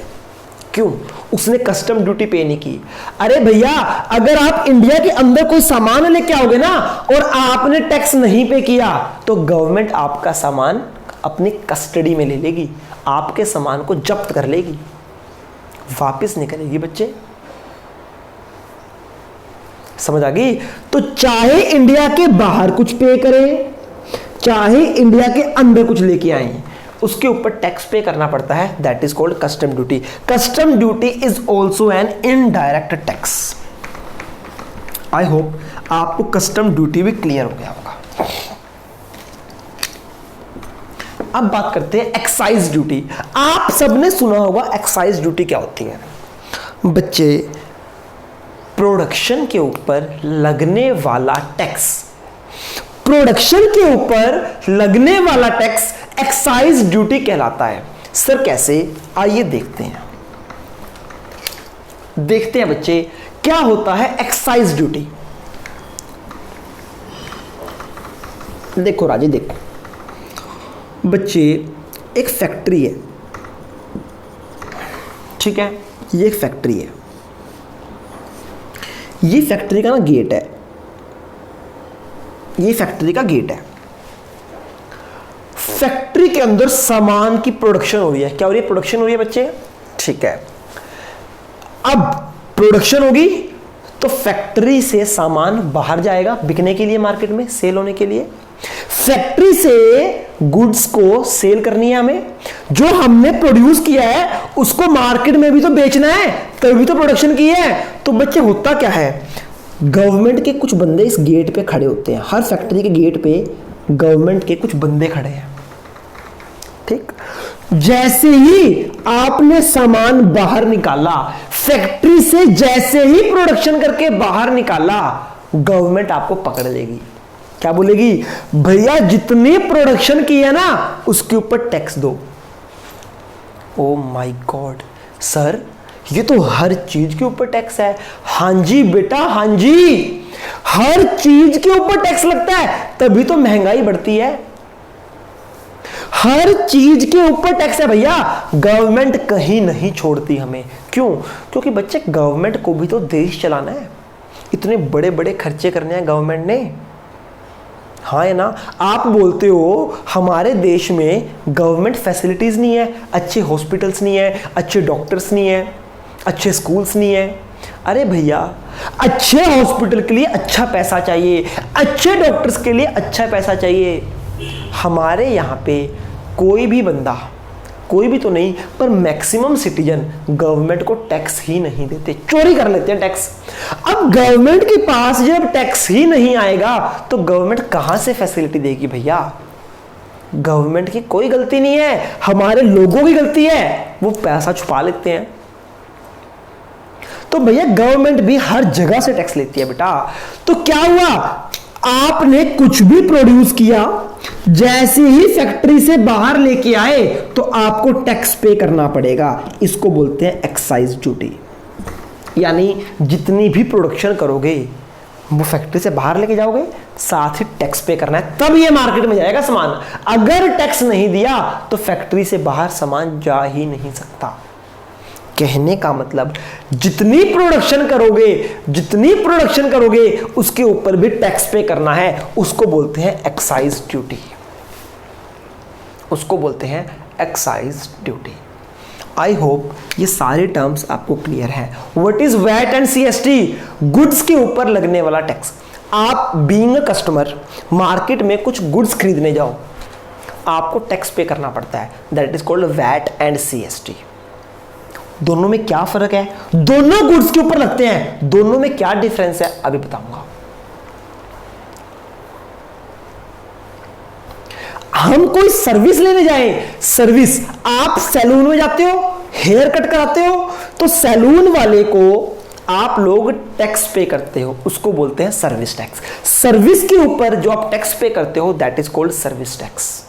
क्यों? उसने कस्टम ड्यूटी पे नहीं की। अरे भैया, अगर आप इंडिया के अंदर कोई सामान लेके आओगे ना और आपने टैक्स नहीं पे किया तो गवर्नमेंट आपका सामान अपनी कस्टडी में ले लेगी, आपके सामान को जब्त कर लेगी, वापस नहीं करेगी। बच्चे समझ आ गई? तो चाहे इंडिया के बाहर कुछ पे करें, चाहे इंडिया के अंदर कुछ लेके आए, उसके ऊपर टैक्स पे करना पड़ता है। That is called custom duty. Custom duty is also an indirect tax. I hope आपको कस्टम ड्यूटी भी क्लियर हो गया होगा। अब बात करते हैं एक्साइज ड्यूटी। आप सबने सुना होगा एक्साइज ड्यूटी क्या होती है। बच्चे, प्रोडक्शन के ऊपर लगने वाला टैक्स, प्रोडक्शन के ऊपर लगने वाला टैक्स एक्साइज ड्यूटी कहलाता है। सर कैसे? आइए देखते हैं। देखते हैं बच्चे क्या होता है एक्साइज ड्यूटी। देखो राजी, देखो बच्चे, एक फैक्ट्री है, ठीक है, ये एक फैक्ट्री है, ये फैक्ट्री का ना गेट है, ये फैक्ट्री का गेट है। फैक्ट्री के अंदर सामान की प्रोडक्शन हो रही है। क्या हो रही है? प्रोडक्शन हो रही है बच्चे, ठीक है। अब प्रोडक्शन होगी तो फैक्ट्री से सामान बाहर जाएगा बिकने के लिए, मार्केट में सेल होने के लिए। फैक्ट्री से गुड्स को सेल करनी है हमें, जो हमने प्रोड्यूस किया है उसको मार्केट में भी तो बेचना है, तभी तो प्रोडक्शन की है। तो बच्चे होता क्या है, गवर्नमेंट के कुछ बंदे इस गेट पे खड़े होते हैं। हर फैक्ट्री के गेट पे गवर्नमेंट के कुछ बंदे खड़े हैं, ठीक। जैसे ही आपने सामान बाहर निकाला फैक्ट्री से, जैसे ही प्रोडक्शन करके बाहर निकाला, गवर्नमेंट आपको पकड़ लेगी। क्या बोलेगी? भैया जितनी प्रोडक्शन की है ना उसके ऊपर टैक्स दो। ओ माय गॉड सर, ये तो हर चीज के ऊपर टैक्स है। हां जी बेटा, हां जी, हर चीज के ऊपर टैक्स लगता है, तभी तो महंगाई बढ़ती है। हर चीज के ऊपर टैक्स है भैया। गवर्नमेंट कहीं नहीं छोड़ती हमें। क्यों? क्योंकि बच्चे गवर्नमेंट को भी तो देश चलाना है, इतने बड़े बड़े खर्चे करने हैं गवर्नमेंट ने। हाँ है ना? आप बोलते हो हमारे देश में गवर्नमेंट फैसिलिटीज नहीं है, अच्छे हॉस्पिटल्स नहीं है, अच्छे डॉक्टर्स नहीं है, अच्छे स्कूल्स नहीं है। अरे भैया, अच्छे हॉस्पिटल के लिए अच्छा पैसा चाहिए, अच्छे डॉक्टर्स के लिए अच्छा पैसा चाहिए। हमारे यहाँ पे कोई भी बंदा, कोई भी तो नहीं पर मैक्सिमम सिटीजन गवर्नमेंट को टैक्स ही नहीं देते, चोरी कर लेते हैं टैक्स। अब गवर्नमेंट के पास जब टैक्स ही नहीं आएगा तो गवर्नमेंट कहां से फैसिलिटी देगी भैया? गवर्नमेंट की कोई गलती नहीं है, हमारे लोगों की गलती है, वो पैसा छुपा लेते हैं। तो भैया गवर्नमेंट भी हर जगह से टैक्स लेती है बेटा। तो क्या हुआ, आपने कुछ भी प्रोड्यूस किया, जैसे ही फैक्ट्री से बाहर लेके आए तो आपको टैक्स पे करना पड़ेगा। इसको बोलते हैं एक्साइज ड्यूटी। यानी जितनी भी प्रोडक्शन करोगे वो फैक्ट्री से बाहर लेके जाओगे, साथ ही टैक्स पे करना है, तब ये मार्केट में जाएगा सामान। अगर टैक्स नहीं दिया तो फैक्ट्री से बाहर सामान जा ही नहीं सकता। कहने का मतलब जितनी प्रोडक्शन करोगे उसके ऊपर भी टैक्स पे करना है। उसको बोलते हैं एक्साइज ड्यूटी, उसको बोलते हैं एक्साइज ड्यूटी। आई होप ये सारे टर्म्स आपको क्लियर है। What is VAT and CST? Goods के ऊपर लगने वाला टैक्स। आप बीइंग अ कस्टमर मार्केट में कुछ गुड्स खरीदने जाओ, आपको टैक्स पे करना पड़ता है, that is called VAT and CST. दोनों में क्या फर्क है? दोनों गुड्स के ऊपर लगते हैं, दोनों में क्या डिफरेंस है अभी बताऊंगा। हम कोई सर्विस लेने जाएं, सर्विस, आप सैलून में जाते हो, हेयर कट कराते हो, तो सैलून वाले को आप लोग टैक्स पे करते हो, उसको बोलते हैं सर्विस टैक्स। सर्विस के ऊपर जो आप टैक्स पे करते हो that is called service tax.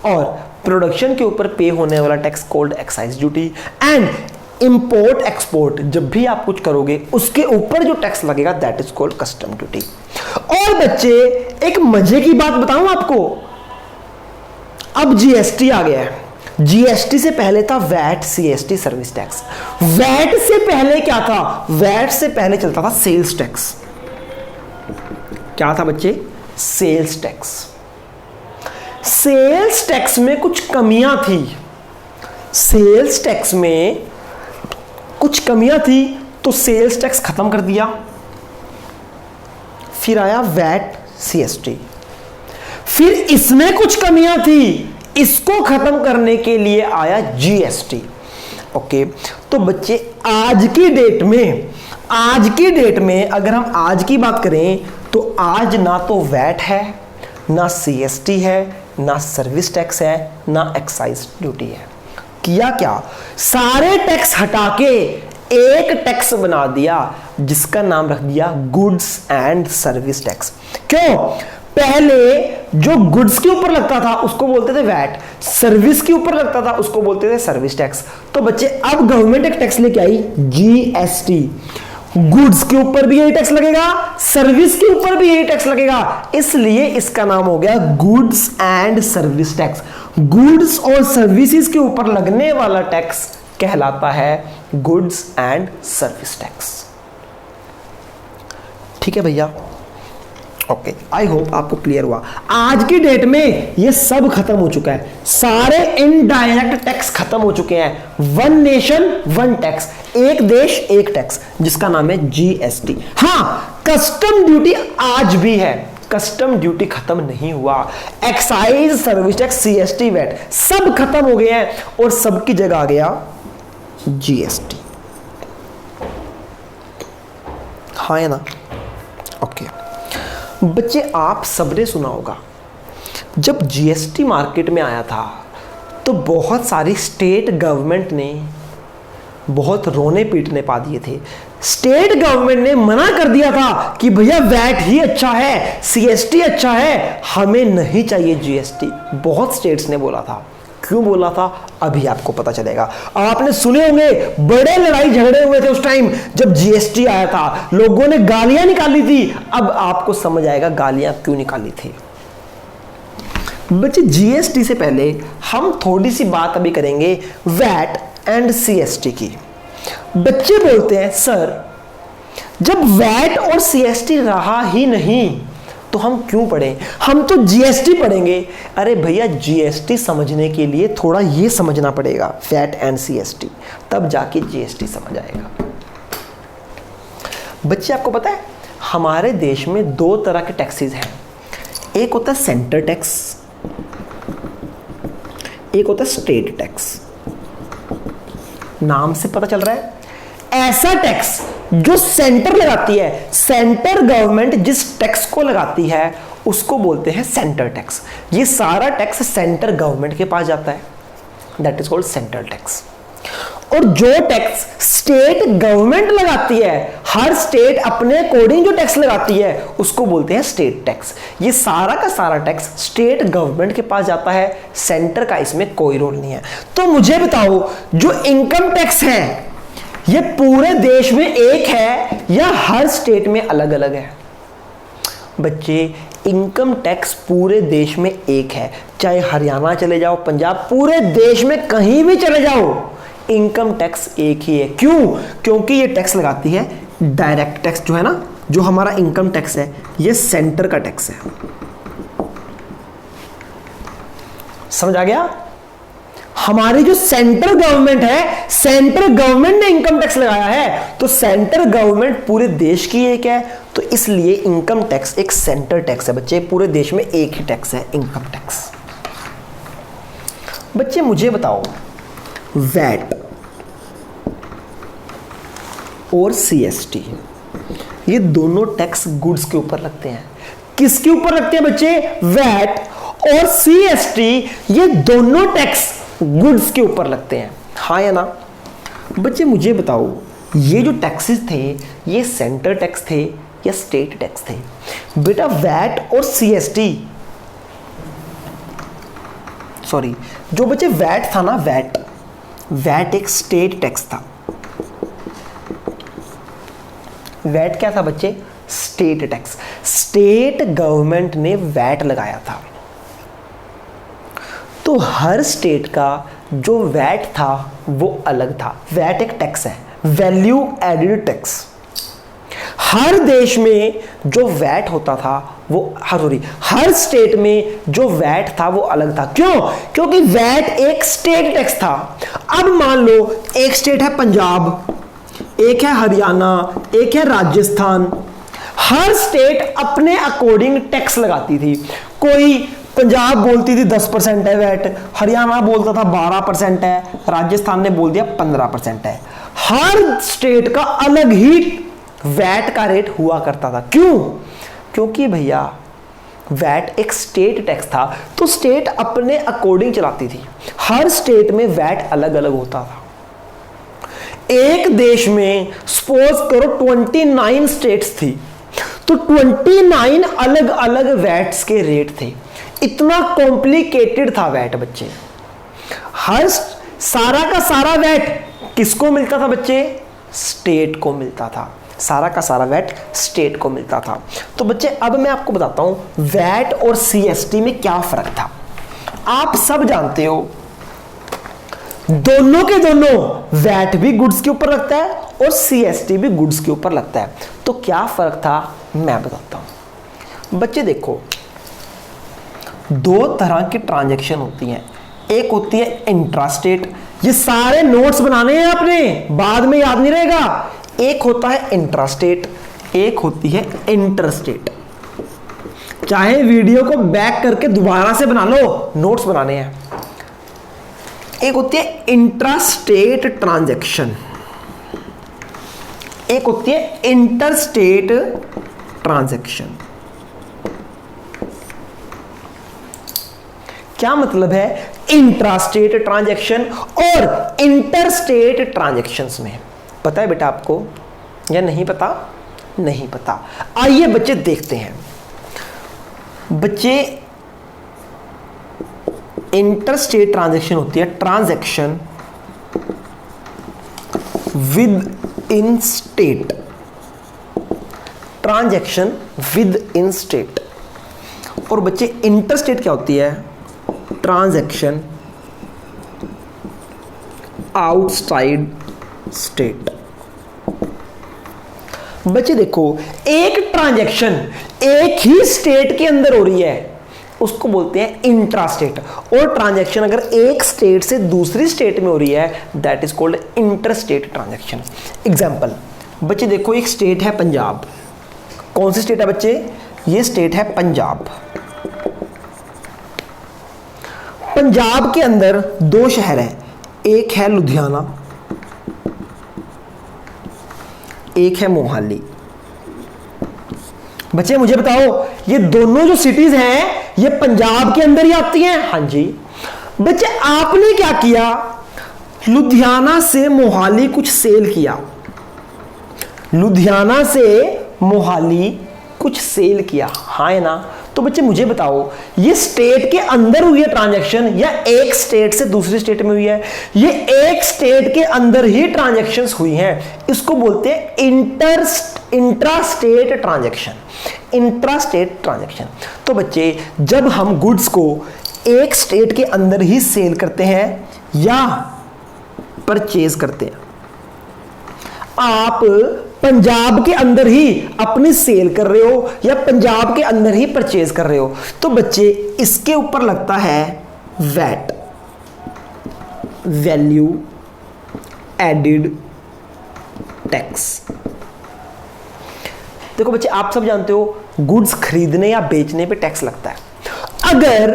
और प्रोडक्शन के ऊपर पे होने वाला tax called excise duty. And import export, जब भी आप कुछ करोगे उसके ऊपर जो टैक्स लगेगा that is called custom duty. और बच्चे एक मजे की बात बताऊं आपको, अब जीएसटी आ गया है। जीएसटी से पहले था VAT, CST, service tax. VAT से पहले क्या था? वैट से पहले चलता था सेल्स टैक्स। क्या था बच्चे? Sales tax. सेल्स टैक्स में कुछ कमियां थी, सेल्स टैक्स में कुछ कमियां थी, तो सेल्स टैक्स खत्म कर दिया। फिर आया वैट, सीएसटी। फिर इसमें कुछ कमियां थी, इसको खत्म करने के लिए आया जीएसटी। ओके, तो बच्चे आज की डेट में अगर हम आज की बात करें तो आज ना तो वैट है, ना सीएसटी है, ना सर्विस टैक्स है, ना एक्साइज ड्यूटी है। किया क्या? सारे टैक्स हटा के एक टैक्स बना दिया जिसका नाम रख दिया गुड्स एंड सर्विस टैक्स। क्यों? पहले जो गुड्स के ऊपर लगता था उसको बोलते थे वैट, सर्विस के ऊपर लगता था उसको बोलते थे सर्विस टैक्स। तो बच्चे अब गवर्नमेंट एक टैक्स लेके आई, जीएसटी। गुड्स के ऊपर भी यही टैक्स लगेगा, सर्विस के ऊपर भी यही टैक्स लगेगा, इसलिए इसका नाम हो गया goods and service tax. Goods और सर्विसेज के ऊपर लगने वाला टैक्स कहलाता है गुड्स एंड सर्विस टैक्स। ठीक है भैया? ओके, आई होप आपको क्लियर हुआ। आज की डेट में ये सब खत्म हो चुका है, सारे इनडायरेक्ट टैक्स खत्म हो चुके हैं। वन नेशन वन टैक्स, एक देश एक टैक्स, जिसका नाम है जीएसटी। हाँ, कस्टम ड्यूटी आज भी है, कस्टम ड्यूटी खत्म नहीं हुआ। Excise, service tax, CST, VAT सब खत्म हो गए हैं और सबकी जगह आ गया जीएसटी। हाँ है ना? ओके बच्चे, आप सबने सुना होगा जब जीएसटी मार्केट में आया था तो बहुत सारी स्टेट गवर्नमेंट ने बहुत रोने पीटने पा दिए थे। स्टेट गवर्नमेंट ने मना कर दिया था कि भैया वैट ही अच्छा है, सीएसटी अच्छा है, हमें नहीं चाहिए जीएसटी। बहुत स्टेट्स ने बोला था। क्यों बोला था अभी आपको पता चलेगा। आपने सुने होंगे बड़े लड़ाई झगड़े हुए थे उस टाइम जब जीएसटी आया था, लोगों ने गालियां निकाली थी। अब आपको समझ आएगा गालियां क्यों निकाली थी। बच्चे, जीएसटी से पहले हम थोड़ी सी बात अभी करेंगे वैट एंड सीएसटी की। बच्चे बोलते हैं सर जब वैट और सीएसटी रहा ही नहीं तो हम क्यों पढ़ें, हम तो जीएसटी पढ़ेंगे। अरे भैया, जीएसटी समझने के लिए थोड़ा ये समझना पड़ेगा वैट एंड सीएसटी, तब जाके जीएसटी समझ आएगा। बच्चे, आपको पता है हमारे देश में दो तरह के टैक्सेस हैं, एक होता है सेंटर टैक्स, एक होता है स्टेट टैक्स। नाम से पता चल रहा है, ऐसा टैक्स जो सेंटर लगाती है, सेंटर गवर्नमेंट जिस टैक्स को लगाती है उसको बोलते हैं सेंटर टैक्स। ये सारा टैक्स सेंटर गवर्नमेंट के पास जाता है, that is called central tax. और जो टैक्स स्टेट गवर्नमेंट लगाती है, हर स्टेट अपने अकॉर्डिंग जो टैक्स लगाती है उसको बोलते हैं स्टेट टैक्स। ये सारा का सारा टैक्स स्टेट गवर्नमेंट के पास जाता है, सेंटर का इसमें कोई रोल नहीं है। तो मुझे बताओ, जो इनकम टैक्स है ये पूरे देश में एक है या हर स्टेट में अलग अलग है? बच्चे, इनकम टैक्स पूरे देश में एक है, चाहे हरियाणा चले जाओ, पंजाब, पूरे देश में कहीं भी चले जाओ, इनकम टैक्स एक ही है। क्यों? क्योंकि ये टैक्स लगाती है डायरेक्ट टैक्स, जो है ना, जो हमारा इनकम टैक्स है ये सेंटर का टैक्स है। समझ आ गया? हमारी जो सेंट्रल गवर्नमेंट है, सेंट्रल गवर्नमेंट ने इनकम टैक्स लगाया है, तो सेंट्रल गवर्नमेंट पूरे देश की एक है, तो इसलिए इनकम टैक्स एक सेंटर टैक्स है। बच्चे, पूरे देश में एक ही टैक्स है, इनकम टैक्स। बच्चे मुझे बताओ, वैट और सीएसटी ये दोनों टैक्स गुड्स के ऊपर लगते हैं। किसके ऊपर लगते हैं बच्चे? वैट और सीएसटी ये दोनों टैक्स गुड्स के ऊपर लगते हैं। हाँ या ना? बच्चे मुझे बताओ, ये जो टैक्सेस थे ये सेंटर टैक्स थे या स्टेट टैक्स थे? बेटा, वैट और सीएसटी, सॉरी, जो बच्चे वैट था ना, वैट एक स्टेट टैक्स था। वैट क्या था बच्चे? State tax. स्टेट गवर्नमेंट ने वैट लगाया था, तो हर स्टेट का जो वैट था वो अलग था। वैट एक टैक्स है, वैल्यू एडेड टैक्स। हर देश में जो वैट होता था वो हर स्टेट में जो वैट था वो अलग था। क्यों? क्योंकि वैट एक स्टेट टैक्स था। अब मान लो एक स्टेट है पंजाब, एक है हरियाणा, एक है राजस्थान। हर स्टेट अपने अकॉर्डिंग टैक्स लगाती थी। कोई पंजाब बोलती थी 10% है वैट, हरियाणा बोलता था 12% है, राजस्थान ने बोल दिया 15% है। हर स्टेट का अलग ही वैट का रेट हुआ करता था। क्यों? क्योंकि भैया वैट एक स्टेट टैक्स था, तो स्टेट अपने अकॉर्डिंग चलाती थी। हर स्टेट में वैट अलग अलग होता था। एक देश में सपोज करो 29 स्टेट्स थी, तो 29 अलग अलग वैट्स के रेट थे। इतना कॉम्प्लिकेटेड था वैट बच्चे। हर सारा का सारा वैट किसको मिलता था बच्चे? स्टेट को मिलता था। सारा का सारा वैट स्टेट को मिलता था। तो बच्चे अब मैं आपको बताता हूं वैट और सीएसटी में क्या फर्क था। आप सब जानते हो दोनों के दोनों वैट भी गुड्स के ऊपर लगता है और सीएसटी भी गुड्स के ऊपर लगता है। तो क्या फर्क था मैं बताता हूं। बच्चे देखो, दो तरह की ट्रांजैक्शन होती हैं। एक होती है इंट्रास्टेट, ये सारे नोट्स बनाने हैं आपने, बाद में याद नहीं रहेगा। एक होता है इंट्रास्टेट, एक होती है इंटरस्टेट। चाहे वीडियो को बैक करके दोबारा से बना लो, नोट्स बनाने हैं। एक होती है इंट्रास्टेट ट्रांजैक्शन, एक होती है इंटरस्टेट ट्रांजैक्शन। क्या मतलब है इंट्रास्टेट ट्रांजैक्शन और इंटरस्टेट ट्रांजैक्शंस में? पता है बेटा आपको या नहीं पता? नहीं पता। आइए बच्चे देखते हैं। बच्चे इंटरस्टेट ट्रांजैक्शन होती है transaction within state, transaction within state. और बच्चे इंटरस्टेट क्या होती है? Transaction outside state. बच्चे देखो, एक ट्रांजैक्शन एक ही स्टेट के अंदर हो रही है उसको बोलते हैं इंट्रास्टेट, और ट्रांजैक्शन अगर एक स्टेट से दूसरी स्टेट में हो रही है that is called interstate transaction. Example बच्चे देखो, एक स्टेट है पंजाब। कौन सी स्टेट है बच्चे? ये स्टेट है पंजाब। पंजाब के अंदर दो शहर है, एक है लुधियाना, एक है मोहाली। बच्चे मुझे बताओ, ये दोनों जो सिटीज हैं ये पंजाब के अंदर ही आती हैं? हाँ जी। बच्चे आपने क्या किया? लुधियाना से मोहाली कुछ सेल किया, लुधियाना से मोहाली कुछ सेल किया, हाँ है ना? तो बच्चे मुझे बताओ, ये स्टेट के अंदर हुई है ट्रांजैक्शन या एक स्टेट से दूसरी स्टेट में हुई है? ये एक स्टेट के अंदर ही ट्रांजैक्शंस हुई हैं। इसको बोलते हैं इंट्रास्टेट ट्रांजैक्शन, इंट्रास्टेट ट्रांजैक्शन। तो बच्चे जब हम गुड्स को एक स्टेट के अंदर ही सेल करते हैं या परचेज करते हैं, आप पंजाब के अंदर ही अपनी सेल कर रहे हो या पंजाब के अंदर ही परचेज कर रहे हो, तो बच्चे इसके ऊपर लगता है वैट, वैल्यू एडेड टैक्स। देखो बच्चे, आप सब जानते हो गुड्स खरीदने या बेचने पे टैक्स लगता है। अगर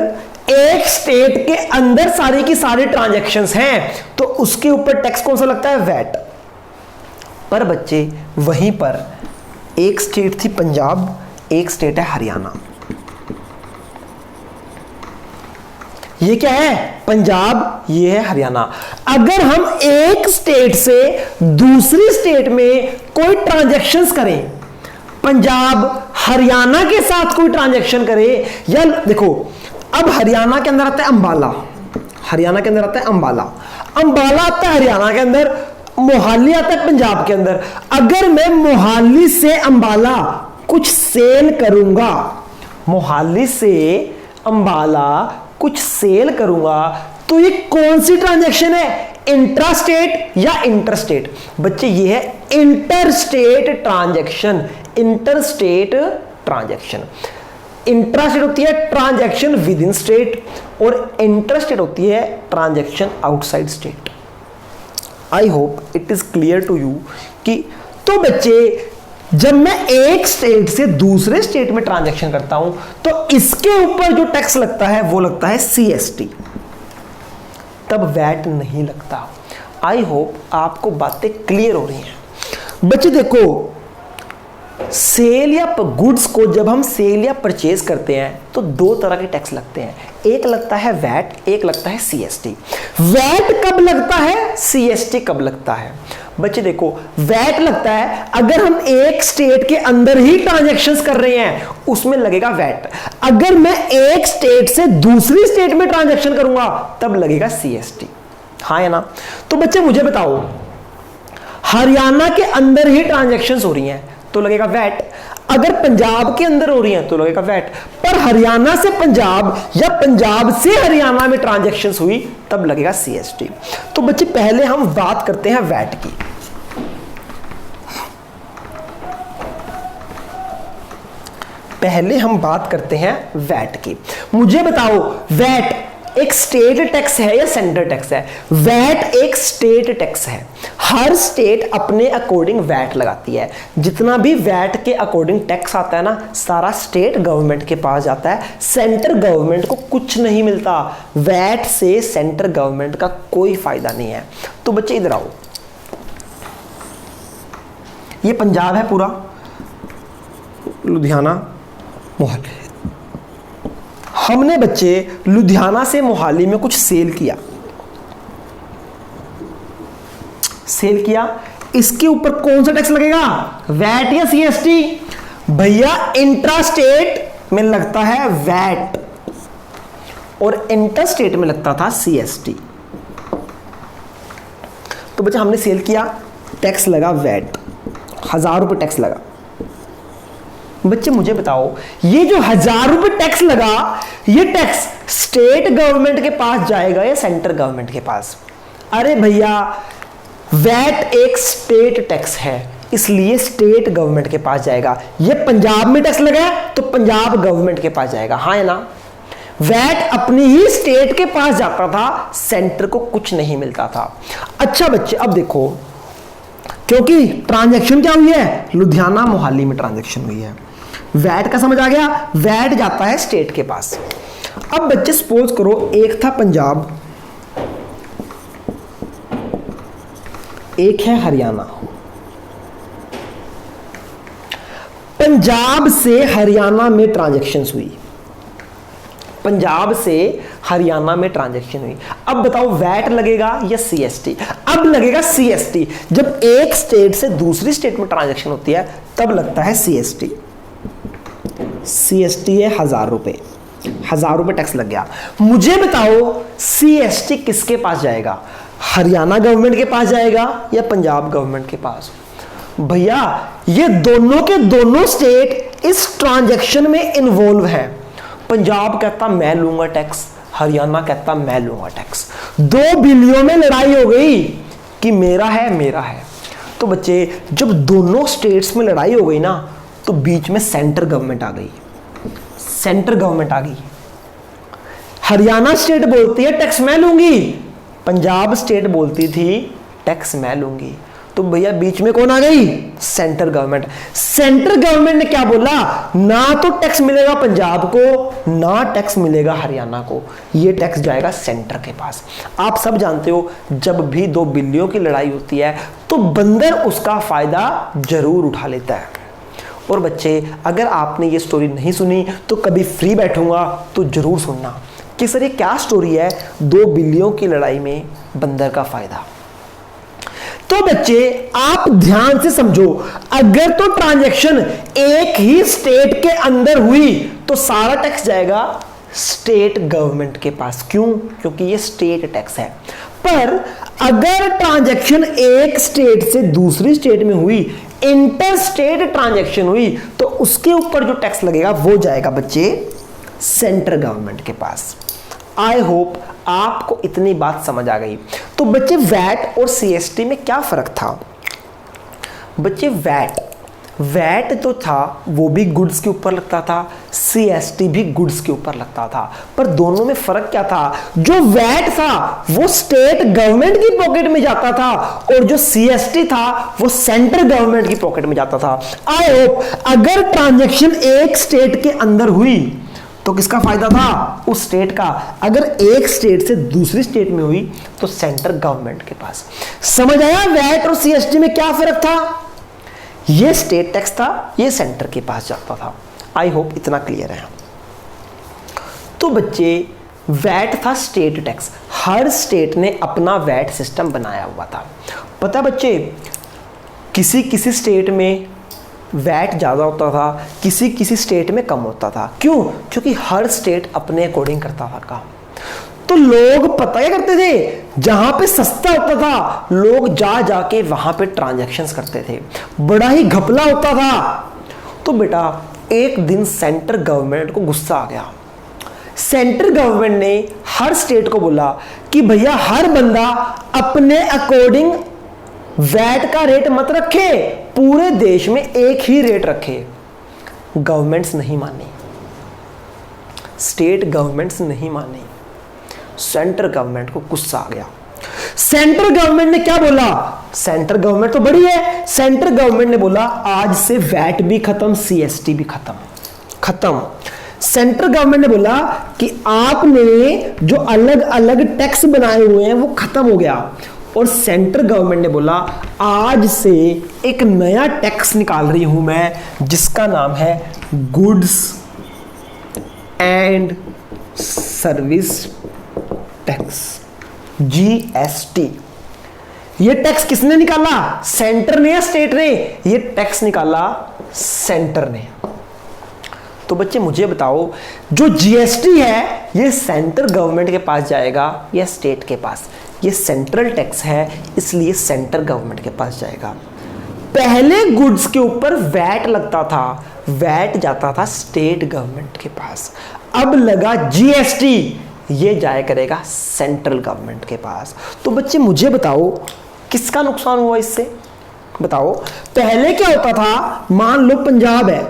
एक स्टेट के अंदर सारी की सारी ट्रांजैक्शंस हैं तो उसके ऊपर टैक्स कौन सा लगता है? वैट। पर बच्चे वहीं पर एक स्टेट थी पंजाब, एक स्टेट है हरियाणा। ये क्या है? पंजाब, ये है हरियाणा। अगर हम एक स्टेट से दूसरी स्टेट में कोई ट्रांजैक्शंस करें, पंजाब हरियाणा के साथ कोई ट्रांजैक्शन करे, या देखो अब हरियाणा के अंदर आता है अंबाला, हरियाणा के अंदर आता है अंबाला, अंबाला आता है हरियाणा के अंदर, मोहाली आता है पंजाब के अंदर। अगर मैं मोहाली से अंबाला कुछ सेल करूंगा, मोहाली से अंबाला कुछ सेल करूंगा, तो ये कौन सी ट्रांजैक्शन है, इंट्रास्टेट या इंटरस्टेट? बच्चे ये है interstate transaction, interstate transaction. Intrastate होती है ट्रांजैक्शन विद इन स्टेट और इंटरस्टेट होती है transaction outside state. I hope it is clear to you कि तो बच्चे जब मैं एक स्टेट से दूसरे स्टेट में ट्रांजैक्शन करता हूं तो इसके ऊपर जो टैक्स लगता है वो लगता है CST, तब वैट नहीं लगता। आई होप आपको बातें क्लियर हो रही हैं। बच्चे देखो, सेल या गुड्स को जब हम सेल या परचेज करते हैं तो दो तरह के टैक्स लगते हैं, एक लगता है वैट, एक लगता है CST। वैट कब लगता है, CST कब लगता है? बच्चे देखो, वैट लगता है अगर हम एक स्टेट के अंदर ही ट्रांजैक्शंस कर रहे हैं, उसमें लगेगा वैट। अगर मैं एक स्टेट से दूसरी स्टेट में ट्रांजैक्शन करूंगा तब लगेगा CST। हाँ या ना? तो बच्चे मुझे बताओ, हरियाणा के अंदर ही ट्रांजैक्शंस हो रही हैं तो लगेगा वैट, अगर पंजाब के अंदर हो रही हैं तो लगेगा वैट, पर हरियाणा से पंजाब या पंजाब से हरियाणा में ट्रांजैक्शंस हुई तब लगेगा CST। तो बच्चे पहले हम बात करते हैं वैट की। पहले हम बात करते हैं वैट की। मुझे बताओ, वैट एक स्टेट टैक्स है या सेंटर टैक्स है? वैट एक स्टेट टैक्स है। हर स्टेट अपने अकॉर्डिंग वैट लगाती है। जितना भी वैट के अकॉर्डिंग टैक्स आता है ना, सारा स्टेट गवर्नमेंट के पास जाता है, सेंट्रल गवर्नमेंट को कुछ नहीं मिलता। वैट से सेंट्रल गवर्नमेंट का कोई फायदा नहीं है। तो बच्चे इधर आओ, ये पंजाब है पूरा, लुधियाना, मोहाली। हमने बच्चे लुधियाना से मोहाली में कुछ सेल किया, इसके ऊपर कौन सा टैक्स लगेगा, वैट या CST? भैया इंट्रास्टेट में लगता है वैट और इंटरस्टेट में लगता था CST। तो बच्चे हमने सेल किया, टैक्स लगा वैट, 1000 रुपये टैक्स लगा। बच्चे मुझे बताओ, ये जो 1000 रुपये टैक्स लगा, ये टैक्स स्टेट गवर्नमेंट के पास जाएगा या सेंट्रल गवर्नमेंट के पास? अरे भैया, वैट एक स्टेट टैक्स है, इसलिए स्टेट गवर्नमेंट के पास जाएगा। ये पंजाब में टैक्स लगा तो पंजाब गवर्नमेंट के पास जाएगा। हाँ है ना? वैट अपनी ही स्टेट के पास जाता था, सेंटर को कुछ नहीं मिलता था। अच्छा बच्चे, अब देखो, क्योंकि ट्रांजैक्शन क्या हुई है, लुधियाना मोहाली में ट्रांजैक्शन हुई है, वैट का समझ आ गया, वैट जाता है स्टेट के पास। अब बच्चे सपोज करो, एक था पंजाब, एक है हरियाणा। पंजाब से हरियाणा में ट्रांजैक्शंस हुई, पंजाब से हरियाणा में ट्रांजैक्शन हुई। अब बताओ वैट लगेगा या CST? अब लगेगा CST। जब एक स्टेट से दूसरी स्टेट में ट्रांजैक्शन होती है तब लगता है CST। CST है 1000 रुपये, 1000 रुपये टैक्स लग गया। मुझे बताओ CST किसके पास जाएगा, हरियाणा गवर्नमेंट के पास जाएगा या पंजाब गवर्नमेंट के पास? भैया ये दोनों के दोनों स्टेट इस ट्रांजैक्शन में इन्वॉल्व है। पंजाब कहता मैं लूंगा टैक्स, हरियाणा कहता मैं लूंगा टैक्स। 2 बिलियों में लड़ाई हो गई कि मेरा है मेरा है। तो बच्चे जब दोनों स्टेट्स में लड़ाई हो गई ना, तो बीच में सेंट्रल गवर्नमेंट आ गई, सेंट्रल गवर्नमेंट आ गई। हरियाणा स्टेट बोलती है टैक्स मैं लूंगी, पंजाब स्टेट बोलती थी टैक्स मैं लूंगी। तो भैया बीच में कौन आ गई, सेंट्रल गवर्नमेंट। सेंट्रल गवर्नमेंट ने क्या बोला, ना तो टैक्स मिलेगा पंजाब को, ना टैक्स मिलेगा हरियाणा को, ये टैक्स जाएगा सेंटर के पास। आप सब जानते हो जब भी 2 बिल्लियों की लड़ाई होती है तो बंदर उसका फायदा जरूर उठा लेता है। और बच्चे अगर आपने ये स्टोरी नहीं सुनी तो कभी फ्री बैठूंगा तो जरूर सुनना कि सर ये क्या स्टोरी है, 2 बिल्लियों की लड़ाई में बंदर का फायदा। तो बच्चे आप ध्यान से समझो, अगर तो ट्रांजैक्शन एक ही स्टेट के अंदर हुई तो सारा टैक्स जाएगा स्टेट गवर्नमेंट के पास। क्यों? क्योंकि ये स्टेट टैक्स है। पर अगर ट्रांजैक्शन एक स्टेट से दूसरी स्टेट में हुई, इंटर स्टेट ट्रांजैक्शन हुई, तो उसके ऊपर जो टैक्स लगेगा वो जाएगा बच्चे सेंट्रल गवर्नमेंट के पास। आई होप आपको इतनी बात समझ आ गई। तो बच्चे वैट और सीएसटी में क्या फर्क था? बच्चे वैट तो था वो भी गुड्स के ऊपर लगता था, सीएसटी भी गुड्स के ऊपर लगता था, पर दोनों में फर्क क्या था? जो वैट था वो स्टेट गवर्नमेंट की पॉकेट में जाता था और जो सीएसटी था वो सेंट्रल गवर्नमेंट की पॉकेट में जाता था। आई होप अगर ट्रांजैक्शन एक स्टेट के अंदर हुई तो किसका फायदा था? उस स्टेट का। अगर एक स्टेट से दूसरी स्टेट में हुई तो सेंट्रल गवर्नमेंट के पास। समझ आया वैट और सीएसटी में क्या फर्क था? ये स्टेट टैक्स था, ये सेंटर के पास जाता था। आई होप इतना क्लियर है। तो बच्चे वैट था स्टेट टैक्स, हर स्टेट ने अपना वैट सिस्टम बनाया हुआ था। पता बच्चे किसी किसी स्टेट में वैट ज़्यादा होता था, किसी किसी स्टेट में कम होता था। क्यों? क्योंकि हर स्टेट अपने अकॉर्डिंग करता था काम। तो लोग पता क्या करते थे? जहां पे सस्ता होता था लोग जा जाके वहां पे ट्रांजैक्शंस करते थे, बड़ा ही घपला होता था। तो बेटा एक दिन सेंट्रल गवर्नमेंट को गुस्सा आ गया। सेंट्रल गवर्नमेंट ने हर स्टेट को बोला कि भैया हर बंदा अपने अकॉर्डिंग वैट का रेट मत रखे, पूरे देश में एक ही रेट रखे। गवर्नमेंट्स नहीं मानी, स्टेट गवर्नमेंट्स नहीं मानी। सेंट्रल गवर्नमेंट को गुस्सा आ गया। सेंट्रल गवर्नमेंट ने क्या बोला? सेंट्रल गवर्नमेंट तो बड़ी है, सेंट्रल गवर्नमेंट ने बोला आज से वैट भी खत्म, सीएसटी भी खत्म। सेंट्रल गवर्नमेंट ने बोला कि आपने जो अलग अलग टैक्स बनाए हुए हैं वो खत्म हो गया। और सेंट्रल गवर्नमेंट ने बोला आज से एक नया टैक्स निकाल रही हूं मैं, जिसका नाम है goods and service tax, GST. ये टैक्स किसने निकाला? सेंटर ने या स्टेट ने? ये टैक्स निकाला सेंटर ने। तो बच्चे मुझे बताओ जो जीएसटी है ये सेंट्रल गवर्नमेंट के पास जाएगा या स्टेट के पास? ये सेंट्रल टैक्स है इसलिए सेंट्रल गवर्नमेंट के पास जाएगा। पहले गुड्स के ऊपर वैट लगता था, वैट जाता था स्टेट गवर्नमेंट के पास। अब लगा जीएसटी, ये जाया करेगा सेंट्रल गवर्नमेंट के पास। तो बच्चे मुझे बताओ किसका नुकसान हुआ इससे? बताओ। पहले क्या होता था? मान लो पंजाब है,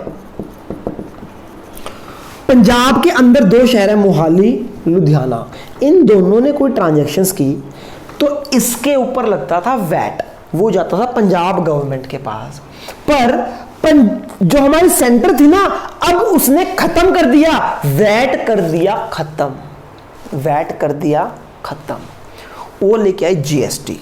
पंजाब के अंदर दो शहर है मोहाली लुधियाना, इन दोनों ने कोई ट्रांजैक्शंस की तो इसके ऊपर लगता था वैट, वो जाता था पंजाब गवर्नमेंट के पास। पर जो हमारी सेंटर थी ना, अब उसने खत्म कर दिया, वैट कर दिया खत्म, वैट कर दिया खत्म, वो लेके आई जीएसटी।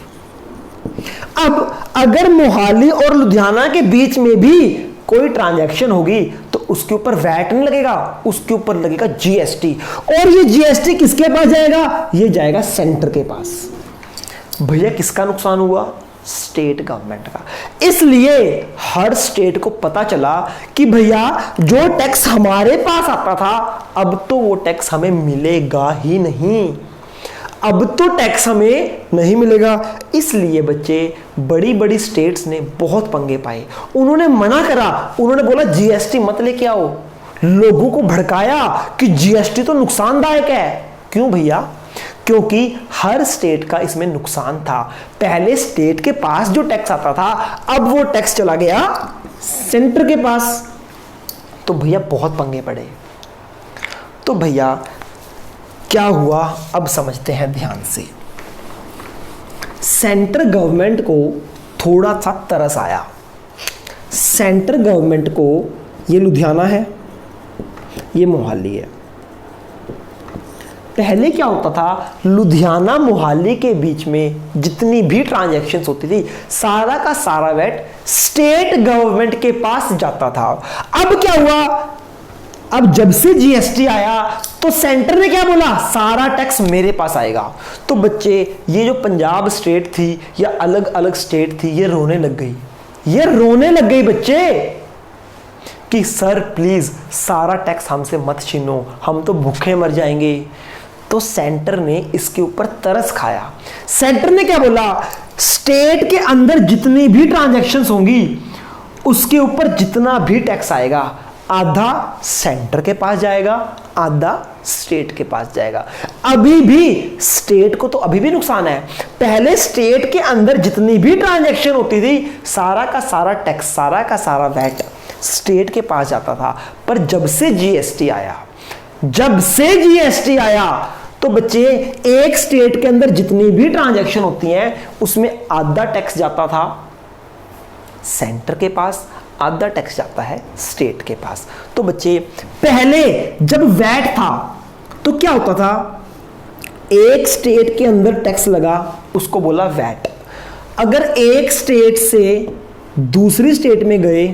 अब अगर मोहाली और लुधियाना के बीच में भी कोई ट्रांजैक्शन होगी तो उसके ऊपर वैट नहीं लगेगा, उसके ऊपर लगेगा जीएसटी। और ये जीएसटी किसके पास जाएगा? ये जाएगा सेंटर के पास। भैया किसका नुकसान हुआ? स्टेट गवर्नमेंट का। इसलिए हर स्टेट को पता चला कि भैया जो टैक्स हमारे पास आता था अब तो वो टैक्स हमें मिलेगा ही नहीं, अब तो टैक्स हमें नहीं मिलेगा। इसलिए बच्चे बड़ी बड़ी स्टेट्स ने बहुत पंगे पाए, उन्होंने मना करा, उन्होंने बोला जीएसटी मत लेके आओ, लोगों को भड़काया कि जीएसटी तो नुकसानदायक है। क्यों भैया? क्योंकि हर स्टेट का इसमें नुकसान था। पहले स्टेट के पास जो टैक्स आता था अब वो टैक्स चला गया सेंटर के पास, तो भैया बहुत पंगे पड़े। तो भैया क्या हुआ अब समझते हैं ध्यान से। सेंट्रल गवर्नमेंट को थोड़ा सा तरस आया। सेंट्रल गवर्नमेंट को, ये लुधियाना है, ये मोहाली है। पहले क्या होता था? लुधियाना मोहाली के बीच में जितनी भी ट्रांजैक्शंस होती थी सारा का सारा वैट स्टेट गवर्नमेंट के पास जाता था। अब क्या हुआ? अब जब से जीएसटी आया तो सेंटर ने क्या बोला? सारा टैक्स मेरे पास आएगा। तो बच्चे ये जो पंजाब स्टेट थी या अलग अलग स्टेट थी ये रोने लग गई, ये रोने लग गई बच्चे कि सर प्लीज सारा टैक्स हमसे मत छीनो, हम तो भूखे मर जाएंगे। तो सेंटर ने इसके ऊपर तरस खाया। सेंटर ने क्या बोला? स्टेट के अंदर जितनी भी ट्रांजैक्शंस होंगी उसके ऊपर जितना भी टैक्स आएगा आधा सेंटर के पास जाएगा, आधा स्टेट के पास जाएगा। अभी भी स्टेट को तो अभी भी नुकसान है। पहले स्टेट के अंदर जितनी भी ट्रांजैक्शन होती थी, सारा का सारा टैक्स, सारा का सारा वैट स्टेट के पास जाता था। पर जब से जीएसटी आया तो बच्चे एक स्टेट के अंदर जितनी भी ट्रांजैक्शन होती हैं उसमें आधा टैक्स जाता था सेंटर के पास, आधा टैक्स जाता है स्टेट के पास। तो बच्चे पहले जब वैट था तो क्या होता था, एक स्टेट के अंदर टैक्स लगा उसको बोला वैट। अगर एक स्टेट से दूसरी स्टेट में गए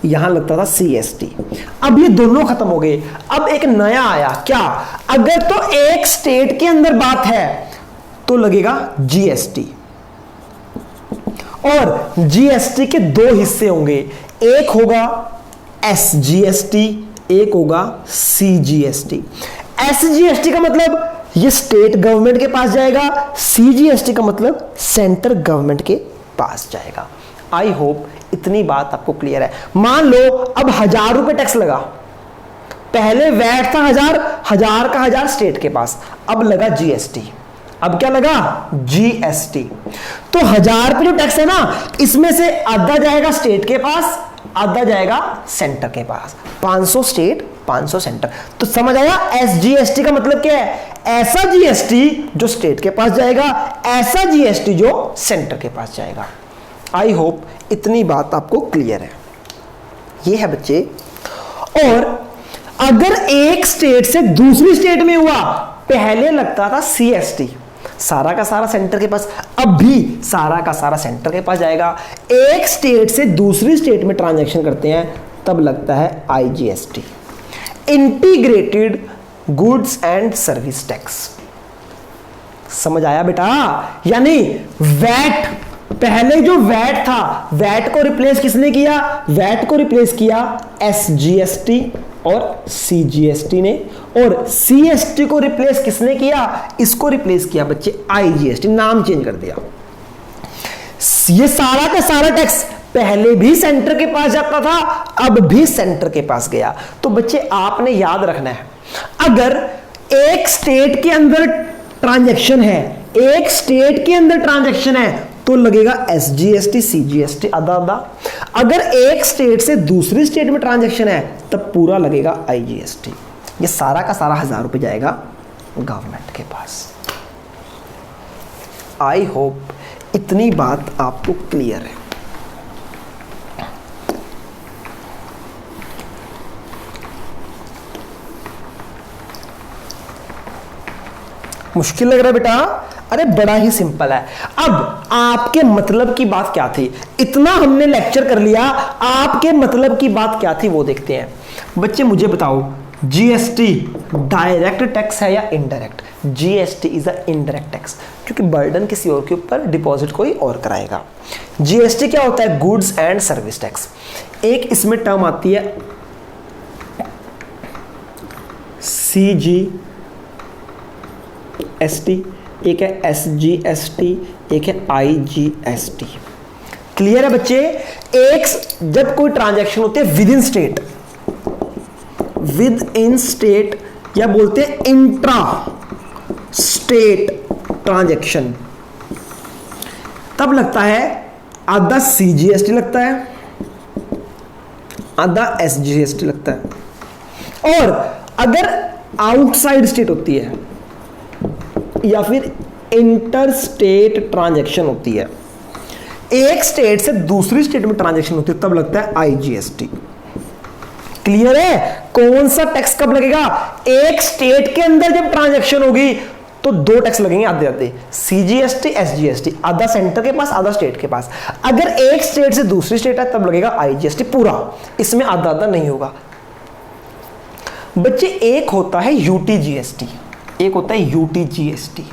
यहां लगता था सीएसटी। अब ये दोनों खत्म हो गए, अब एक नया आया क्या, अगर तो एक स्टेट के अंदर बात है तो लगेगा जीएसटी। और जीएसटी के दो हिस्से होंगे, एक होगा एसजीएसटी, एक होगा सीजीएसटी। एसजीएसटी का मतलब ये स्टेट गवर्नमेंट के पास जाएगा, सीजीएसटी का मतलब सेंट्रल गवर्नमेंट के पास जाएगा। आई होप इतनी बात आपको क्लियर है। मान लो अब 1000 रुपए टैक्स लगा, पहले वैट था 1000, 1000 का 1000 स्टेट के पास, अब लगा जीएसटी। अब क्या लगा, जीएसटी। तो 1000 पे जो टैक्स है ना, इसमें से आधा जाएगा स्टेट के पास, आधा जाएगा सेंटर के पास। 500 स्टेट 500 सेंटर। तो समझ आया एसजीएसटी का मतलब क्या है, ऐसा जीएसटी जो स्टेट के पास जाएगा, ऐसा जीएसटी जो सेंटर के पास जाएगा। आई होप इतनी बात आपको क्लियर है। ये है बच्चे। और अगर एक स्टेट से दूसरी स्टेट में हुआ, पहले लगता था सीएसटी, सारा का सारा सेंटर के पास, अब भी सारा का सारा सेंटर के पास जाएगा। एक स्टेट से दूसरी स्टेट में ट्रांजैक्शन करते हैं तब लगता है IGST, integrated goods and service tax. समझ आया बेटा? यानी वैट, पहले जो वैट था, वैट को रिप्लेस किसने किया, वैट को रिप्लेस किया एसजीएसटी और सीजीएसटी ने, और सीएसटी को रिप्लेस किसने किया, इसको रिप्लेस किया बच्चे आईजीएसटी, नाम चेंज कर दिया। ये सारा का सारा टैक्स पहले भी सेंटर के पास जाता था, अब भी सेंटर के पास गया। तो बच्चे आपने याद रखना है, अगर एक स्टेट के अंदर ट्रांजैक्शन है, एक स्टेट के अंदर ट्रांजैक्शन है तो लगेगा एसजीएसटी सीजीएसटी आधा आधा। अगर एक स्टेट से दूसरी स्टेट में ट्रांजैक्शन है तब पूरा लगेगा आईजीएसटी। ये सारा का सारा 1000 रुपए जाएगा गवर्नमेंट के पास। आई होप इतनी बात आपको क्लियर है। मुश्किल लग रहा है बेटा? अरे बड़ा ही सिंपल है। अब आपके मतलब की बात क्या थी, इतना हमने लेक्चर कर लिया, आपके मतलब की बात क्या थी वो देखते हैं। बच्चे मुझे बताओ, जीएसटी डायरेक्ट टैक्स है या indirect? GST is a indirect tax, क्योंकि बर्डन किसी और के ऊपर डिपॉजिट कोई और कराएगा। जीएसटी क्या होता है, गुड्स एंड सर्विस टैक्स। एक इसमें टर्म आती है सीजीएसटी, एक है एसजीएसटी, एक है आईजीएसटी। क्लियर है बच्चे? एक जब कोई ट्रांजैक्शन होती है with in state, with in state या बोलते हैं इंट्रा स्टेट ट्रांजैक्शन, तब लगता है आधा सीजीएसटी लगता है, आधा एसजीएसटी लगता है। और अगर आउटसाइड स्टेट होती है या फिर इंटर स्टेट ट्रांजैक्शन होती है, एक स्टेट से दूसरी स्टेट में ट्रांजैक्शन होती है, तब लगता है आईजीएसटी। क्लियर है? कौन सा टैक्स कब लगेगा? एक स्टेट के अंदर जब ट्रांजैक्शन होगी तो दो टैक्स लगेंगे आधे आधे, सीजीएसटी एसजीएसटी, आधा सेंटर के पास आधा स्टेट के पास। अगर एक स्टेट से दूसरी स्टेट है तब लगेगा आईजीएसटी पूरा, इसमें आधा आधा नहीं होगा। बच्चे एक होता है यूटीजीएसटी, एक होता है यूटीजीएसटी।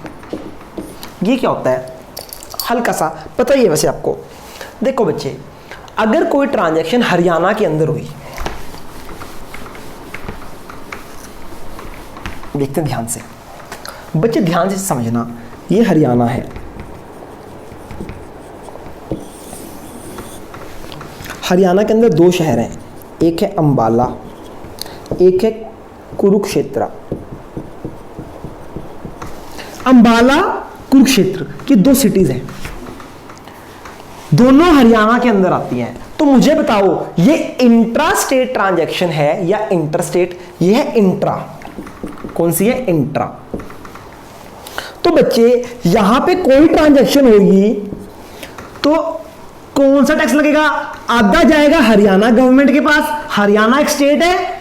ये क्या होता है? हल्का सा पता ही है वैसे आपको। देखो बच्चे, अगर कोई ट्रांजैक्शन हरियाणा के अंदर हुई, देखते हैं ध्यान से बच्चे, ध्यान से समझना, ये हरियाणा है, हरियाणा के अंदर दो शहर हैं, एक है अंबाला एक है कुरुक्षेत्र। अंबाला कुरुक्षेत्र की दो सिटीज हैं, दोनों हरियाणा के अंदर आती हैं। तो मुझे बताओ ये इंट्रा स्टेट ट्रांजैक्शन है या इंटर स्टेट? ये है इंट्रा। कौन सी है? इंट्रा। तो बच्चे यहां पे कोई ट्रांजैक्शन होगी तो कौन सा टैक्स लगेगा? आधा जाएगा हरियाणा गवर्नमेंट के पास, हरियाणा एक स्टेट है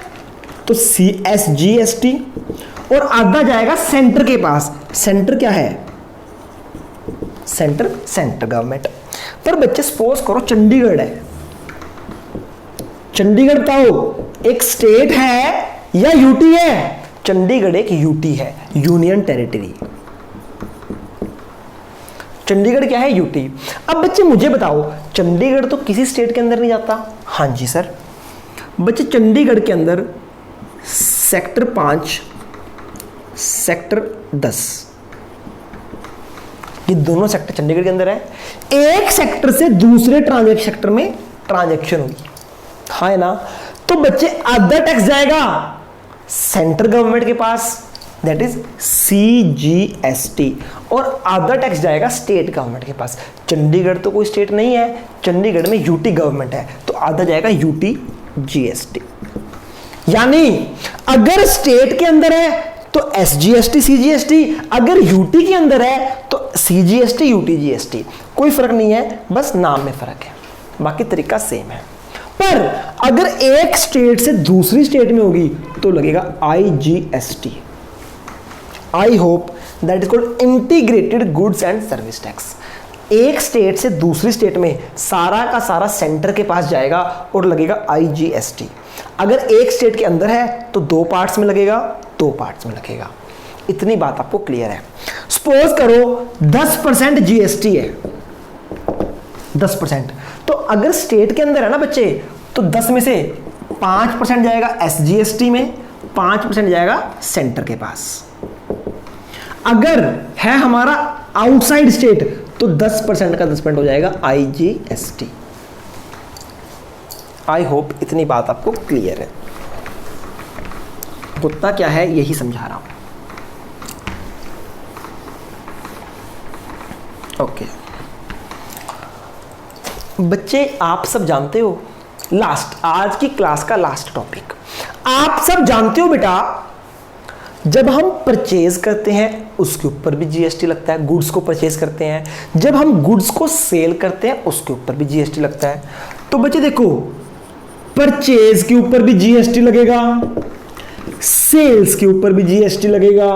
तो CSGST, और आधा जाएगा सेंटर के पास। सेंटर क्या है? Centre government. पर बच्चे सपोज करो चंडीगढ़ है, चंडीगढ़ बताओ एक स्टेट है या यूटी है? चंडीगढ़ एक यूटी है, यूनियन टेरिटरी। चंडीगढ़ क्या है? यूटी। अब बच्चे मुझे बताओ चंडीगढ़ तो किसी स्टेट के अंदर नहीं जाता। हाँ जी सर। बच्चे चंडीगढ़ के अंदर सेक्टर 5, सेक्टर 10, ये दोनों सेक्टर चंडीगढ़ के अंदर है। एक सेक्टर से दूसरे सेक्टर में ट्रांजैक्शन होगी, हाँ है ना? तो बच्चे आधा टैक्स जाएगा सेंट्रल गवर्नमेंट के पास, दैट इज CGST, और आधा टैक्स जाएगा स्टेट गवर्नमेंट के पास। चंडीगढ़ तो कोई स्टेट नहीं है, चंडीगढ़ में यूटी गवर्नमेंट है, तो आधा जाएगा UT GST। यानी अगर स्टेट के अंदर है तो SGST CGST, अगर यूटी के अंदर है तो CGST UT GST। कोई फर्क नहीं है, बस नाम में फर्क है, बाकी तरीका सेम है। पर अगर एक स्टेट से दूसरी स्टेट में होगी तो लगेगा IGST, I hope that is called integrated goods and service tax. एक स्टेट से दूसरी स्टेट में सारा का सारा सेंटर के पास जाएगा और लगेगा IGST। अगर एक स्टेट के अंदर है तो दो पार्ट्स में लगेगा, दो पार्ट्स में लगेगा। इतनी बात आपको क्लियर है। सपोज करो 10% GST है, 10%। तो अगर स्टेट के अंदर है ना बच्चे, तो 10 में से 5% जाएगा SGST में, 5% जाएगा सेंटर के पास। अगर है हमारा आउटसाइड स्टेट तो 10% का 10% हो जाएगा IGST। आई होप इतनी बात आपको क्लियर है। होता क्या है यही समझा रहा हूं। ओके बच्चे, आप सब जानते हो, लास्ट आज की क्लास का लास्ट टॉपिक, आप सब जानते हो बेटा, जब हम परचेज करते हैं उसके ऊपर भी GST लगता है। गुड्स को परचेज करते हैं, जब हम गुड्स को सेल करते हैं उसके ऊपर भी GST लगता है। तो बच्चे देखो, परचेज के ऊपर भी GST लगेगा, सेल्स के ऊपर भी GST लगेगा।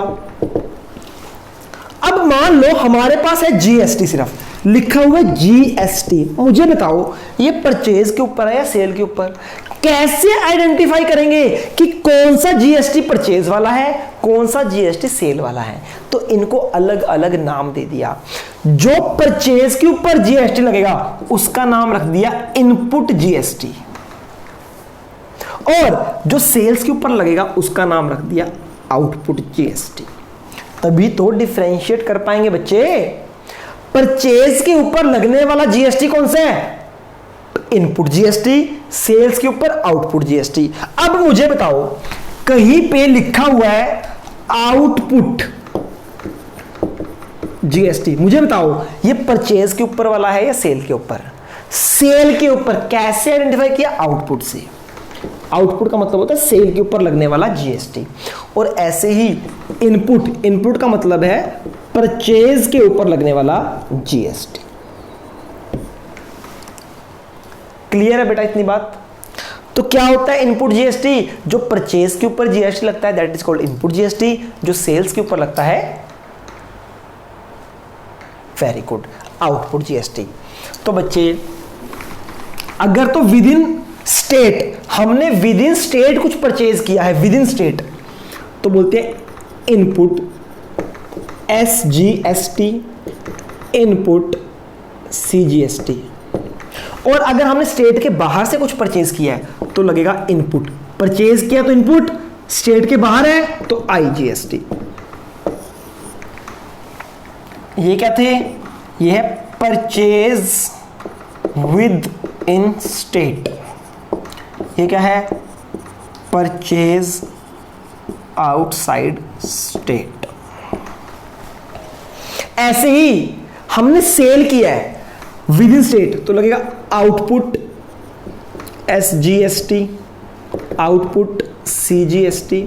अब मान लो हमारे पास है GST, सिर्फ लिखा हुआ है GST। मुझे बताओ ये परचेज के ऊपर है या सेल के ऊपर? कैसे आइडेंटिफाई करेंगे कि कौन सा GST परचेज वाला है, कौन सा GST सेल वाला है? तो इनको अलग अलग नाम दे दिया। जो परचेज के ऊपर GST लगेगा उसका नाम रख दिया इनपुट GST, और जो सेल्स के ऊपर लगेगा उसका नाम रख दिया आउटपुट GST। तभी तो डिफरेंशिएट कर पाएंगे बच्चे। परचेज के ऊपर लगने वाला GST कौन सा है? इनपुट GST, सेल्स के ऊपर आउटपुट GST। अब मुझे बताओ, कहीं पे लिखा हुआ है आउटपुट GST, मुझे बताओ ये परचेज के ऊपर वाला है या सेल के ऊपर? सेल के ऊपर। कैसे आइडेंटिफाई किया? आउटपुट से। आउटपुट का मतलब होता है सेल के ऊपर लगने वाला GST। और ऐसे ही इनपुट, इनपुट का मतलब है परचेज के ऊपर लगने वाला GST। क्लियर है बेटा इतनी बात? तो क्या होता है इनपुट GST? जो परचेज के ऊपर GST लगता है that is called input GST, जो सेल्स के ऊपर लगता है, वेरी गुड, आउटपुट GST। तो बच्चे अगर तो विद इन स्टेट, हमने विद इन स्टेट कुछ परचेज किया है, विद इन स्टेट, तो बोलते हैं इनपुट SGST, इनपुट CGST। और अगर हमने स्टेट के बाहर से कुछ परचेज किया है तो लगेगा इनपुट। परचेज किया तो इनपुट, स्टेट के बाहर है तो IGST। ये क्या थे? ये है परचेज विद इन स्टेट। ये क्या है? Purchase outside state. ऐसे ही हमने सेल किया है विद इन स्टेट तो लगेगा आउटपुट SGST, आउटपुट CGST।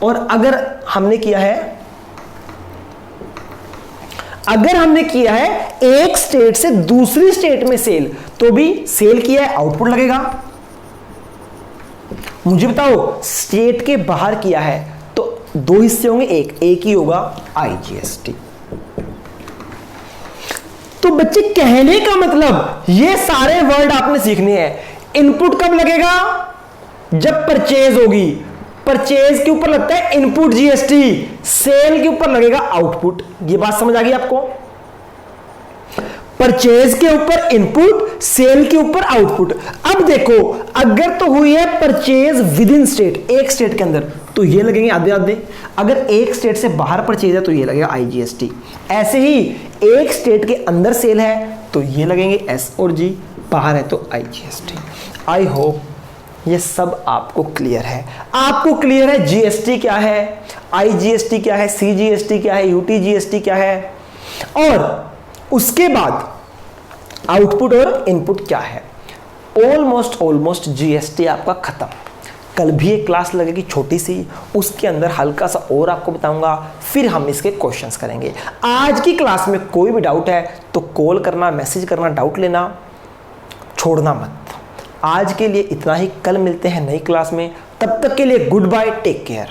और अगर हमने किया है एक स्टेट से दूसरी स्टेट में सेल तो भी सेल किया है आउटपुट लगेगा। मुझे बताओ स्टेट के बाहर किया है तो दो हिस्से होंगे, एक ही होगा IGST। तो बच्चे कहने का मतलब ये सारे वर्ड आपने सीखने हैं। इनपुट कब लगेगा? जब परचेज होगी। परचेज के ऊपर लगता है इनपुट GST, सेल के ऊपर लगेगा आउटपुट। ये बात समझ आ गई आपको? परचेज के ऊपर इनपुट, सेल के ऊपर आउटपुट। अब देखो अगर तो हुई है परचेज विद इन स्टेट, एक स्टेट के अंदर, तो ये लगेंगे आधे आधे। अगर एक स्टेट से बाहर परचेज है तो ये लगेगा IGST। ऐसे ही एक स्टेट के अंदर सेल है तो ये लगेंगे S और G, बाहर है तो IGST। आई होप ये सब आपको क्लियर है। आपको क्लियर है GST क्या है, IGST क्या है, CGST क्या है, UTGST क्या है, और उसके बाद आउटपुट और इनपुट क्या है। ऑलमोस्ट GST आपका खत्म। कल भी एक क्लास लगेगी छोटी सी, उसके अंदर हल्का सा और आपको बताऊंगा, फिर हम इसके क्वेश्चंस करेंगे। आज की क्लास में कोई भी डाउट है तो कॉल करना, मैसेज करना, डाउट लेना, छोड़ना मत। आज के लिए इतना ही, कल मिलते हैं नई क्लास में। तब तक के लिए गुड बाय, टेक केयर।